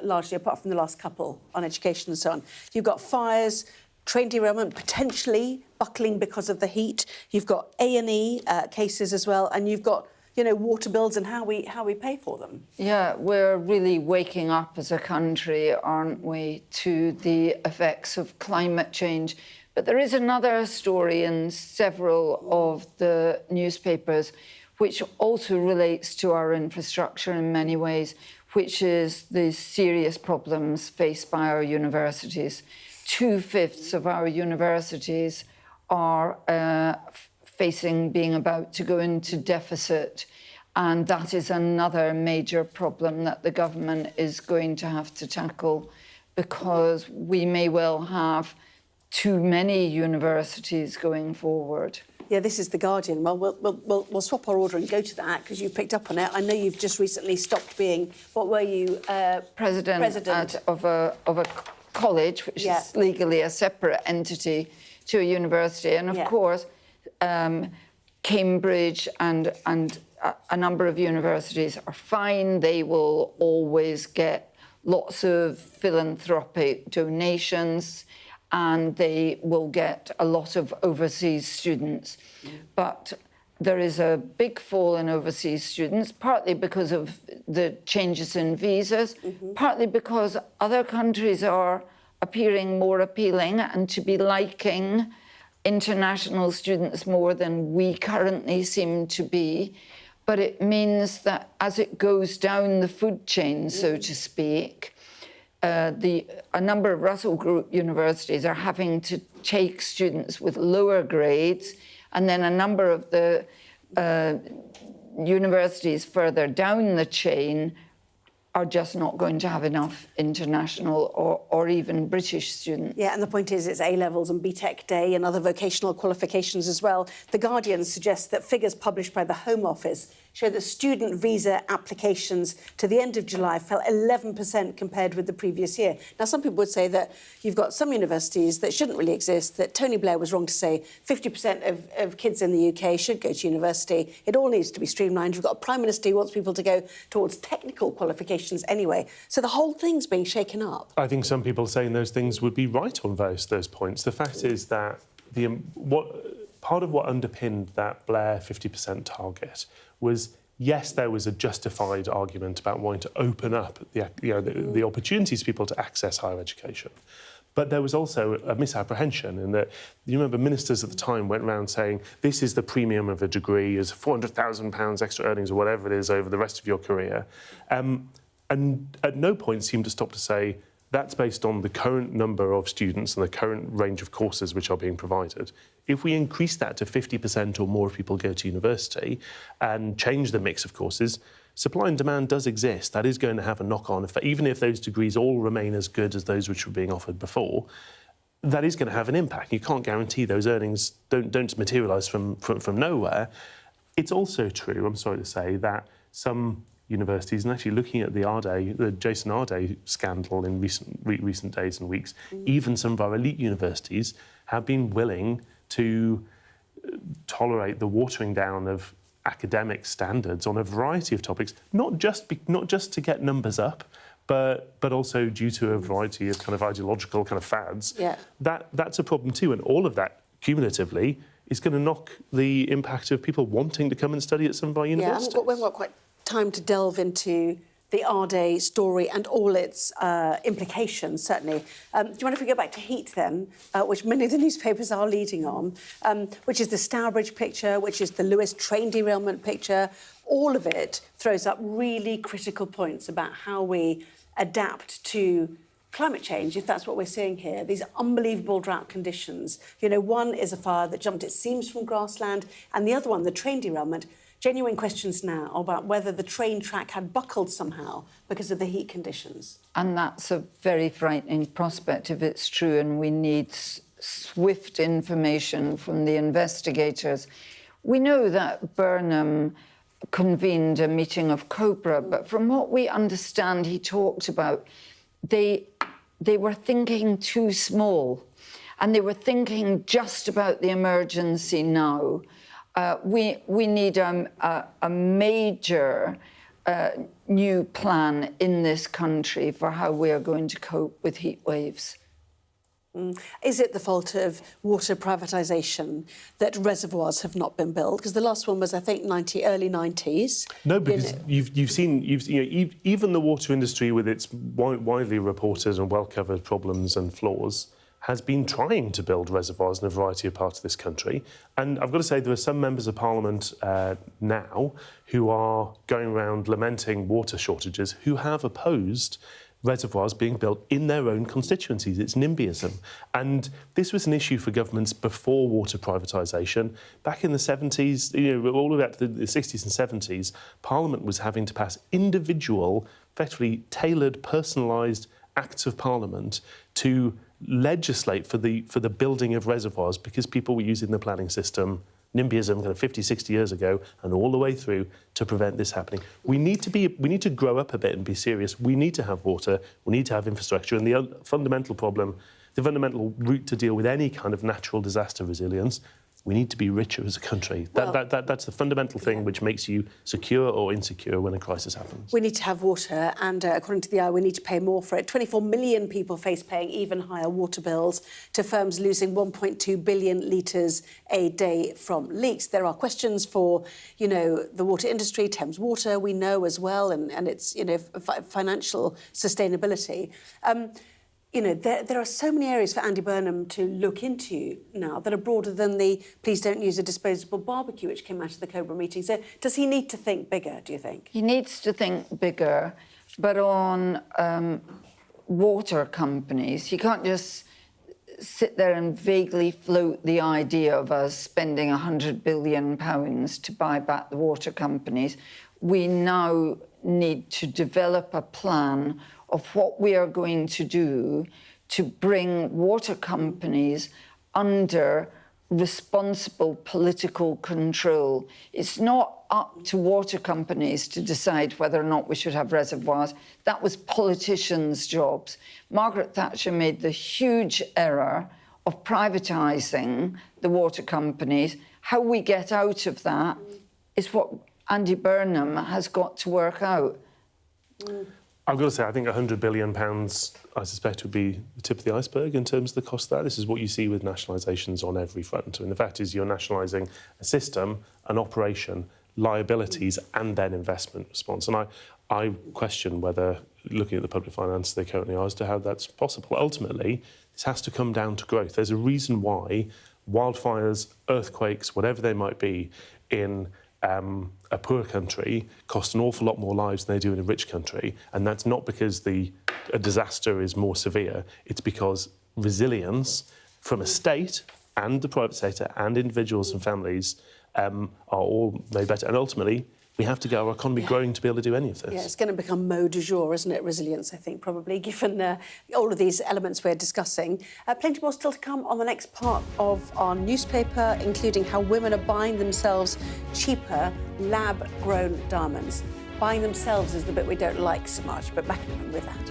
largely, apart from the last couple on education and so on. You've got fires, train derailment potentially buckling because of the heat. You've got A&E cases as well, and you've got, you know, water bills and how we pay for them. Yeah, we're really waking up as a country, aren't we, to the effects of climate change. But there is another story in several of the newspapers which also relates to our infrastructure in many ways, which is the serious problems faced by our universities. 2/5 of our universities are facing being about to go into deficit, and that is another major problem that the government is going to have to tackle, because we may well have too many universities going forward. Yeah, this is The Guardian. Well, we'll swap our order and go to that, because you picked up on it. I know you've just recently stopped being, what were you? President of a college, which is legally a separate entity to a university. And of course, Cambridge and a number of universities are fine. They will always get lots of philanthropic donations, and they will get a lot of overseas students. But there is a big fall in overseas students, partly because of the changes in visas, partly because other countries are appearing more appealing and to be liking international students more than we currently seem to be. But it means that as it goes down the food chain, so to speak, a number of Russell Group universities are having to take students with lower grades, and then a number of the universities further down the chain are just not going to have enough international or even British students. Yeah, and the point is it's A-levels and BTEC Day and other vocational qualifications as well. The Guardian suggests that figures published by the Home Office show that student visa applications to the end of July fell 11% compared with the previous year. Now, some people would say that you've got some universities that shouldn't really exist, that Tony Blair was wrong to say 50% of kids in the UK should go to university. It all needs to be streamlined. You've got a Prime Minister who wants people to go towards technical qualifications anyway. So the whole thing's being shaken up. I think some people saying those things would be right on those points. The fact is that part of what underpinned that Blair 50% target was, yes, there was a justified argument about wanting to open up the opportunities for people to access higher education. But there was also a misapprehension in that, you remember, ministers at the time went around saying, this is the premium of a degree, is £400,000 extra earnings or whatever it is over the rest of your career. And at no point seemed to stop to say, that's based on the current number of students and the current range of courses which are being provided. If we increase that to 50% or more of people go to university and change the mix of courses, supply and demand does exist. That is going to have a knock-on effect. Even if those degrees all remain as good as those which were being offered before, that is going to have an impact. You can't guarantee those earnings don't materialise from nowhere. It's also true, I'm sorry to say, that some universities, and actually looking at the Jason Arday scandal in recent days and weeks, even some of our elite universities have been willing to tolerate the watering down of academic standards on a variety of topics, not just to get numbers up, but also due to a variety of kind of ideological kind of fads. Yeah. That's a problem too, and all of that cumulatively is going to knock the impact of people wanting to come and study at some of our universities. Yeah, we've got quite time to delve into the Arday story and all its implications, certainly. Do you mind if we go back to Heat then, which many of the newspapers are leading on, which is the Stourbridge picture, which is the Lewis train derailment picture. All of it throws up really critical points about how we adapt to climate change, if that's what we're seeing here, these unbelievable drought conditions. You know, one is a fire that jumped, it seems, from grassland, and the other one, the train derailment, genuine questions now about whether the train track had buckled somehow because of the heat conditions. And that's a very frightening prospect if it's true, and we need swift information from the investigators. We know that Burnham convened a meeting of Cobra, but from what we understand, he talked about they were thinking too small, and they were thinking just about the emergency now. We need a major new plan in this country for how we are going to cope with heat waves. Is it the fault of water privatisation that reservoirs have not been built? Because the last one was, I think, early 90s. No, because you've seen even the water industry, with its widely reported and well-covered problems and flaws, has been trying to build reservoirs in a variety of parts of this country. And I've got to say, there are some members of Parliament now who are going around lamenting water shortages, who have opposed reservoirs being built in their own constituencies. It's NIMBYism. And this was an issue for governments before water privatisation. Back in the 70s, all the way up to the 60s and 70s, Parliament was having to pass individual, effectively tailored, personalised acts of Parliament to legislate for the building of reservoirs because people were using the planning system, NIMBYism, kind of 50, 60 years ago, and all the way through to prevent this happening. We need to grow up a bit and be serious. We need to have water. We need to have infrastructure. And the fundamental problem, the fundamental route to deal with any kind of natural disaster resilience, we need to be richer as a country. That's the fundamental thing which makes you secure or insecure when a crisis happens. We need to have water, and according to the Eye, we need to pay more for it. 24 million people face paying even higher water bills, to firms losing 1.2 billion litres a day from leaks. There are questions for, the water industry, Thames Water, we know as well, and its, financial sustainability. There are so many areas for Andy Burnham to look into now that are broader than the please don't use a disposable barbecue, which came out of the Cobra meeting. So does he need to think bigger, do you think? He needs to think bigger, but on water companies, you can't just sit there and vaguely float the idea of us spending £100 billion to buy back the water companies. We now need to develop a plan of what we are going to do to bring water companies under responsible political control. It's not up to water companies to decide whether or not we should have reservoirs. That was politicians' jobs. Margaret Thatcher made the huge error of privatising the water companies. How we get out of that is what Andy Burnham has got to work out. I've got to say, I think £100 billion, I suspect, would be the tip of the iceberg in terms of the cost of that. This is what you see with nationalisations on every front. And the fact is you're nationalising a system, an operation, liabilities, and then investment response. And I question whether, looking at the public finance they currently are, as to how that's possible. Ultimately, this has to come down to growth. There's a reason why wildfires, earthquakes, whatever they might be, in a poor country cost an awful lot more lives than they do in a rich country, and that's not because a disaster is more severe. It's because resilience from a state and the private sector and individuals and families are all made better. And ultimately, We have to get our economy growing to be able to do any of this. Yeah, it's going to become mot du jour, isn't it? Resilience, I think, probably, given all of these elements we're discussing. Plenty more still to come on the next part of our newspaper, including how women are buying themselves cheaper lab-grown diamonds. Buying themselves is the bit we don't like so much, but back in with that.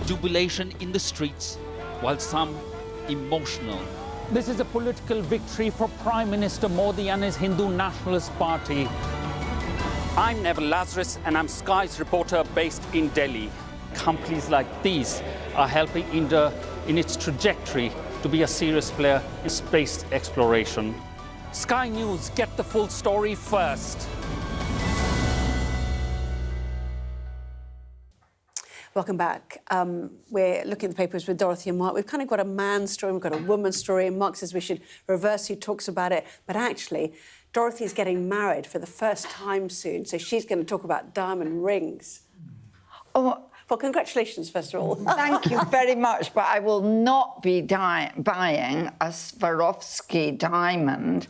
Jubilation in the streets, while some emotional. This is a political victory for Prime Minister Modi and his Hindu Nationalist Party. I'm Neville Lazarus and I'm Sky's reporter based in Delhi. Companies like these are helping India in its trajectory to be a serious player in space exploration. Sky News, get the full story first. Welcome back. We're looking at the papers with Dorothy and Mark. We've kind of got a man's story, we've got a woman's story, and Mark says we should reverse who talks about it. But actually, Dorothy's getting married for the first time soon, so she's going to talk about diamond rings. Oh, well, congratulations, first of all. Thank you very much, but I will not be buying a Swarovski diamond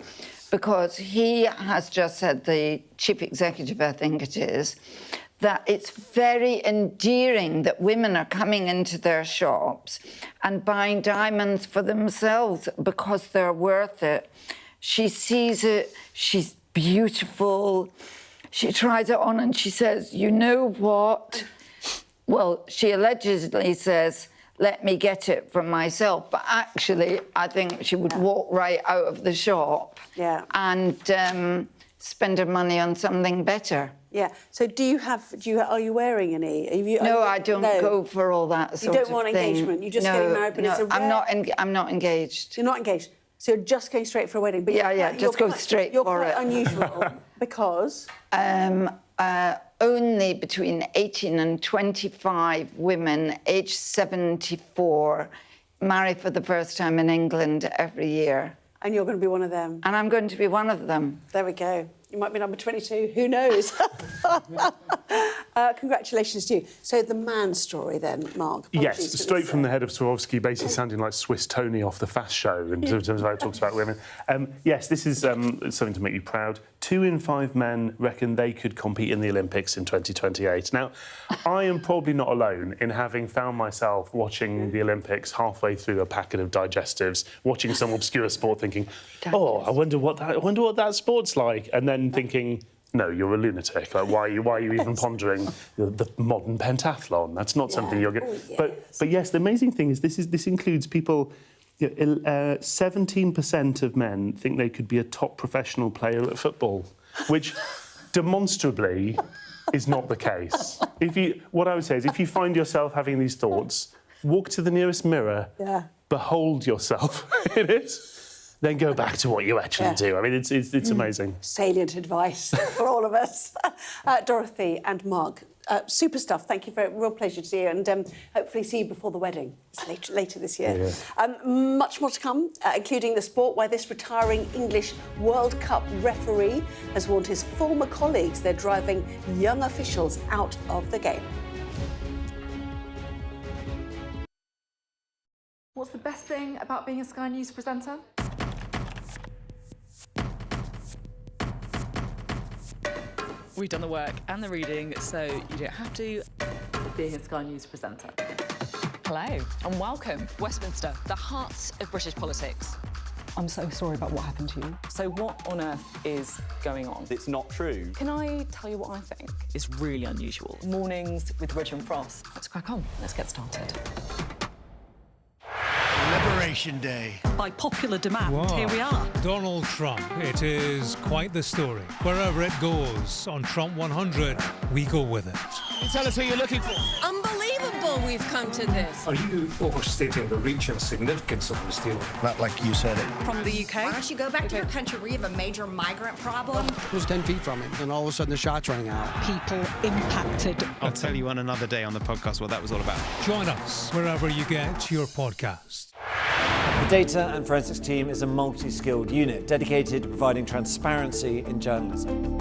because he has just said, the chief executive, I think it is, that it's very endearing that women are coming into their shops and buying diamonds for themselves because they're worth it. She sees it, she's beautiful, she tries it on and she says, you know what? Well, she allegedly says, let me get it for myself, but actually I think she would walk right out of the shop and spend her money on something better. Yeah. So are you wearing any? No, I don't go for all that sort of thing. You don't want engagement. You're just getting married, but it's a rare... I'm not engaged. You're not engaged. So you're just going straight for a wedding. But just go straight for it. You're quite unusual because only between 18 and 25 women aged 74 marry for the first time in England every year. And you're going to be one of them. And I'm going to be one of them. There we go. You might be number 22. Who knows? Congratulations to you. So the man story then, Mark. Yes, straight from the head of Swarovski, basically sounding like Swiss Tony off the Fast Show in terms of how it talks about women. Yes, this is something to make you proud. 2 in 5 men reckon they could compete in the Olympics in 2028. Now, I am probably not alone in having found myself watching the Olympics halfway through a packet of digestives, watching some obscure sport, thinking, "Oh, I wonder what that sport's like," and then thinking, "No, you're a lunatic. Like, why are you even pondering the modern pentathlon? That's not something you're going." But yes, the amazing thing is this includes people. 17% of men think they could be a top professional player at football, which demonstrably is not the case. What I would say is, if you find yourself having these thoughts, walk to the nearest mirror, behold yourself in it, then go back to what you actually do. I mean, it's amazing. Salient advice for all of us. Dorothy and Mark, super stuff. Thank you. Real pleasure to see you, and hopefully see you before the wedding. It's later this year. Much more to come, including the sport, where this retiring English World Cup referee has warned his former colleagues they're driving young officials out of the game. What's the best thing about being a Sky News presenter? We've done the work and the reading, so you don't have to. Being a Sky News presenter. Hello and welcome. Westminster, the heart of British politics. I'm so sorry about what happened to you. So what on earth is going on? It's not true. Can I tell you what I think? It's really unusual. Mornings with Richard and Frost. Let's crack on. Let's get started. Liberation Day. By popular demand, here we are. Donald Trump. It is quite the story. Wherever it goes, on Trump 100, we go with it. Can you tell us who you're looking for? Unbelievable we've come to this. Are you overstating the reach and significance of this deal? Not like you said it. From the UK. Why don't you go back to your country where you have a major migrant problem? It was 10 feet from him, and all of a sudden the shots rang out. People impacted. I'll tell you on another day on the podcast what that was all about. Join us wherever you get your podcast. The data and forensics team is a multi-skilled unit dedicated to providing transparency in journalism.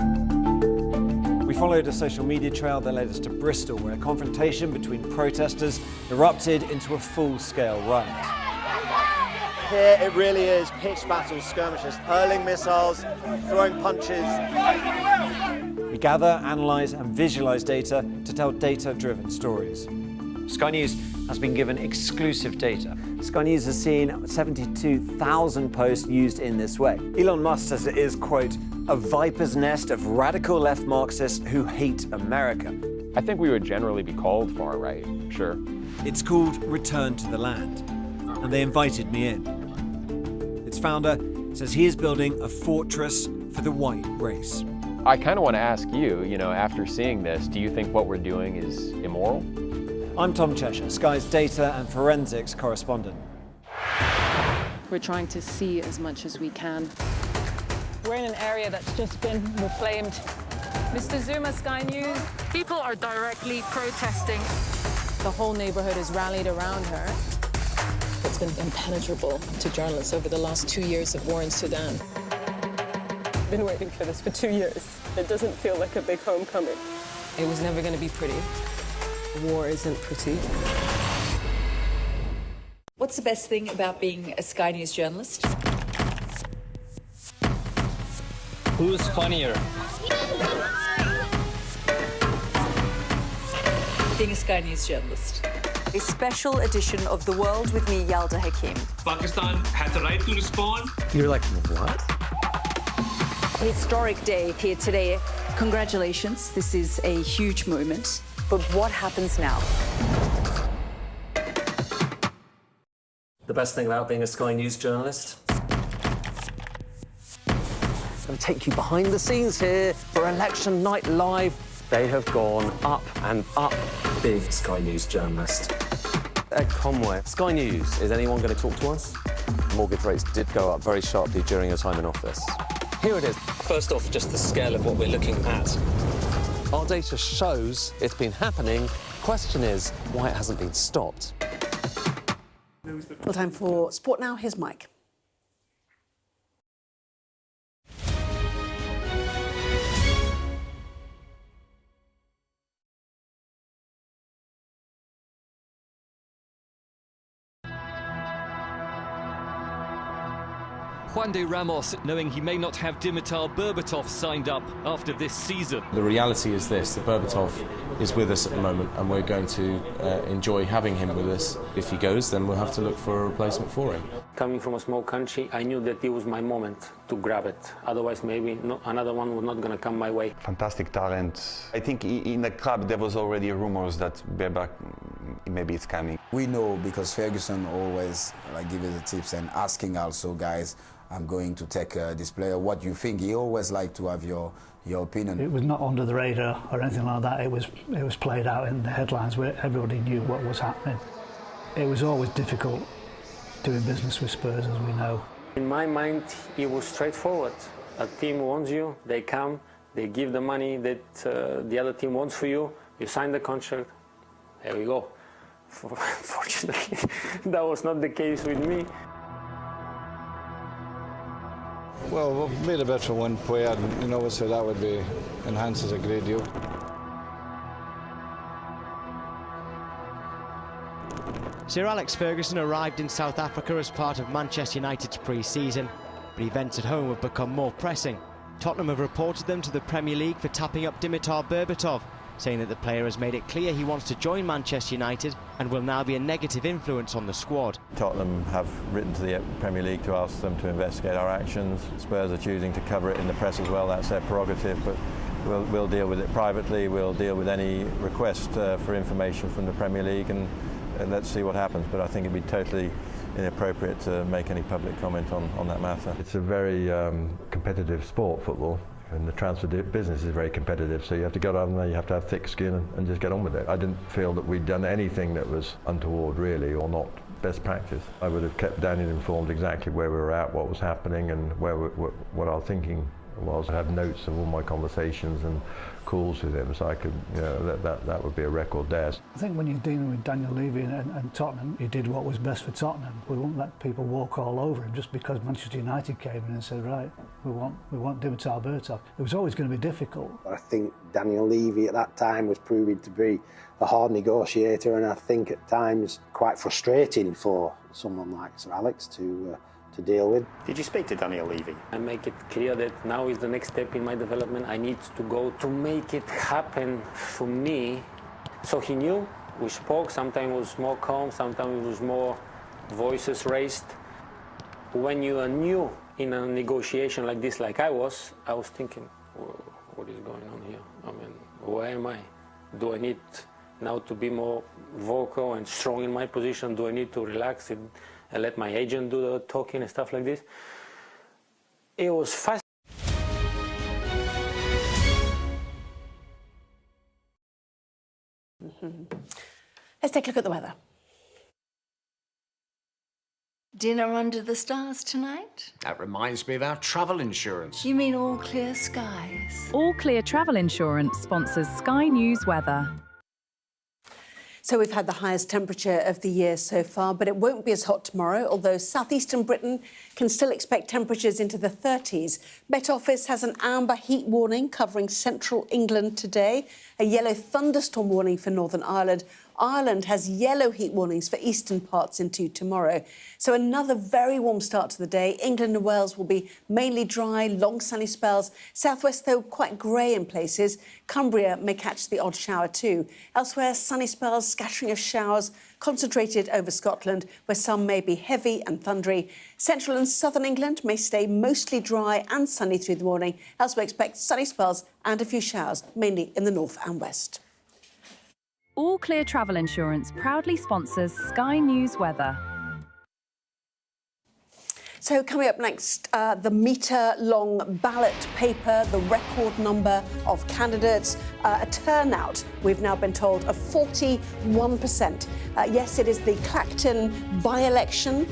We followed a social media trail that led us to Bristol, where a confrontation between protesters erupted into a full-scale riot. Here it really is pitched battle skirmishes, hurling missiles, throwing punches. We gather, analyse and visualise data to tell data-driven stories. Sky News has been given exclusive data. Sky News has seen 72,000 posts used in this way. Elon Musk says it is, quote, a viper's nest of radical left Marxists who hate America. I think we would generally be called far right, sure. It's called Return to the Land, and they invited me in. Its founder says he is building a fortress for the white race. I kind of want to ask you, after seeing this, do you think what we're doing is immoral? I'm Tom Cheshire, Sky's data and forensics correspondent. We're trying to see as much as we can. We're in an area that's just been reclaimed. Mr. Zuma, Sky News. People are directly protesting. The whole neighborhood has rallied around her. It's been impenetrable to journalists over the last 2 years of war in Sudan. I've been waiting for this for 2 years. It doesn't feel like a big homecoming. It was never going to be pretty. War isn't pretty. What's the best thing about being a Sky News journalist? Who's funnier? Being a Sky News journalist. A special edition of The World with me, Yalda Hakim. Pakistan had the right to respond. You're like, what? Historic day here today. Congratulations, this is a huge moment. But what happens now? The best thing about being a Sky News journalist? I'm going to take you behind the scenes here for Election Night Live. They have gone up and up. Big Sky News journalist. Ed Conway. Sky News, is anyone going to talk to us? Mortgage rates did go up very sharply during your time in office. Here it is. First off, just the scale of what we're looking at. Our data shows it's been happening. Question is, why it hasn't been stopped. Well, time for Sport Now. Here's Mike. Juan de Ramos knowing he may not have Dimitar Berbatov signed up after this season. The reality is this, that Berbatov is with us at the moment and we're going to enjoy having him with us. If he goes, then we'll have to look for a replacement for him. Coming from a small country, I knew that it was my moment to grab it. Otherwise, maybe another one was not going to come my way. Fantastic talent. I think in the club there was already rumors that Berbatov maybe it's coming. We know because Ferguson always give us the tips and asking also guys, I'm going to take this player. What do you think? He always like to have your opinion. It was not under the radar or anything like that. It was played out in the headlines where everybody knew what was happening. It was always difficult doing business with Spurs, as we know. In my mind, it was straightforward. A team wants you, they come, they give the money that the other team wants for you, you sign the contract, there we go. Fortunately, that was not the case with me. Well, we made a bid for one player, and obviously that would be enhances a great deal. Sir Alex Ferguson arrived in South Africa as part of Manchester United's pre-season, but events at home have become more pressing. Tottenham have reported them to the Premier League for tapping up Dimitar Berbatov, saying that the player has made it clear he wants to join Manchester United and will now be a negative influence on the squad. Tottenham have written to the Premier League to ask them to investigate our actions. Spurs are choosing to cover it in the press as well, that's their prerogative, but we'll deal with it privately, we'll deal with any request for information from the Premier League and let's see what happens. But I think it'd be totally inappropriate to make any public comment on that matter. It's a very competitive sport, football. And the transfer business is very competitive, so you have to go down there, you have to have thick skin and just get on with it. I didn't feel that we'd done anything that was untoward, really, or not best practice. I would have kept Daniel informed exactly where we were at, what was happening, and what our thinking was. I have notes of all my conversations and calls with him, so I could, that would be a record there. I think when you're dealing with Daniel Levy and Tottenham, he did what was best for Tottenham. We won't let people walk all over him just because Manchester United came in and said, right, we want Dimitar Berbatov. It was always going to be difficult. I think Daniel Levy at that time was proving to be a hard negotiator, and I think at times quite frustrating for someone like Sir Alex to deal with. Did you speak to Daniel Levy? I make it clear that now is the next step in my development. I need to go to make it happen for me. So he knew, we spoke, sometimes it was more calm, sometimes it was more voices raised. When you are new in a negotiation like this, like I was thinking, what is going on here? I mean, where am I? Do I need now to be more vocal and strong in my position? Do I need to relax and let my agent do the talking and stuff like this? It was fast. Let's take a look at the weather. Dinner under the stars tonight? That reminds me of our travel insurance. You mean All Clear Skies? All Clear Travel Insurance sponsors Sky News Weather. So we've had the highest temperature of the year so far, but it won't be as hot tomorrow, although southeastern Britain can still expect temperatures into the 30s. Met Office has an amber heat warning covering central England today, a yellow thunderstorm warning for Northern Ireland. Ireland has yellow heat warnings for eastern parts into tomorrow. So another very warm start to the day. England and Wales will be mainly dry, long sunny spells. Southwest, though, quite grey in places. Cumbria may catch the odd shower too. Elsewhere, sunny spells, scattering of showers, concentrated over Scotland, where some may be heavy and thundery. Central and southern England may stay mostly dry and sunny through the morning. Elsewhere, expect sunny spells and a few showers, mainly in the north and west. All Clear Travel Insurance proudly sponsors Sky News Weather. So coming up next, the metre-long ballot paper, the record number of candidates, a turnout, we've now been told, of 41%. Yes, it is the Clacton by-election,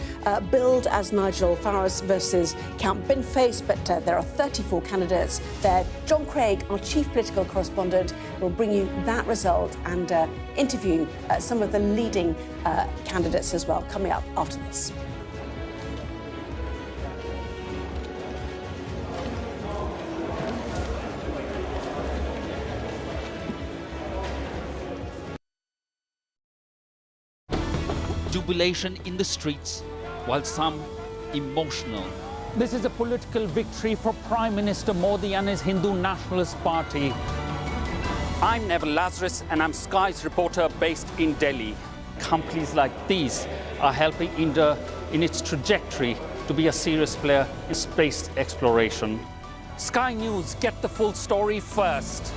billed as Nigel Farage versus Count Binface, but there are 34 candidates there. John Craig, our chief political correspondent, will bring you that result and interview some of the leading candidates as well, coming up after this. Jubilation in the streets, while some emotional. This is a political victory for Prime Minister Modi and his Hindu Nationalist Party. I'm Neville Lazarus and I'm Sky's reporter based in Delhi. Companies like these are helping India in its trajectory to be a serious player in space exploration. Sky News, get the full story first.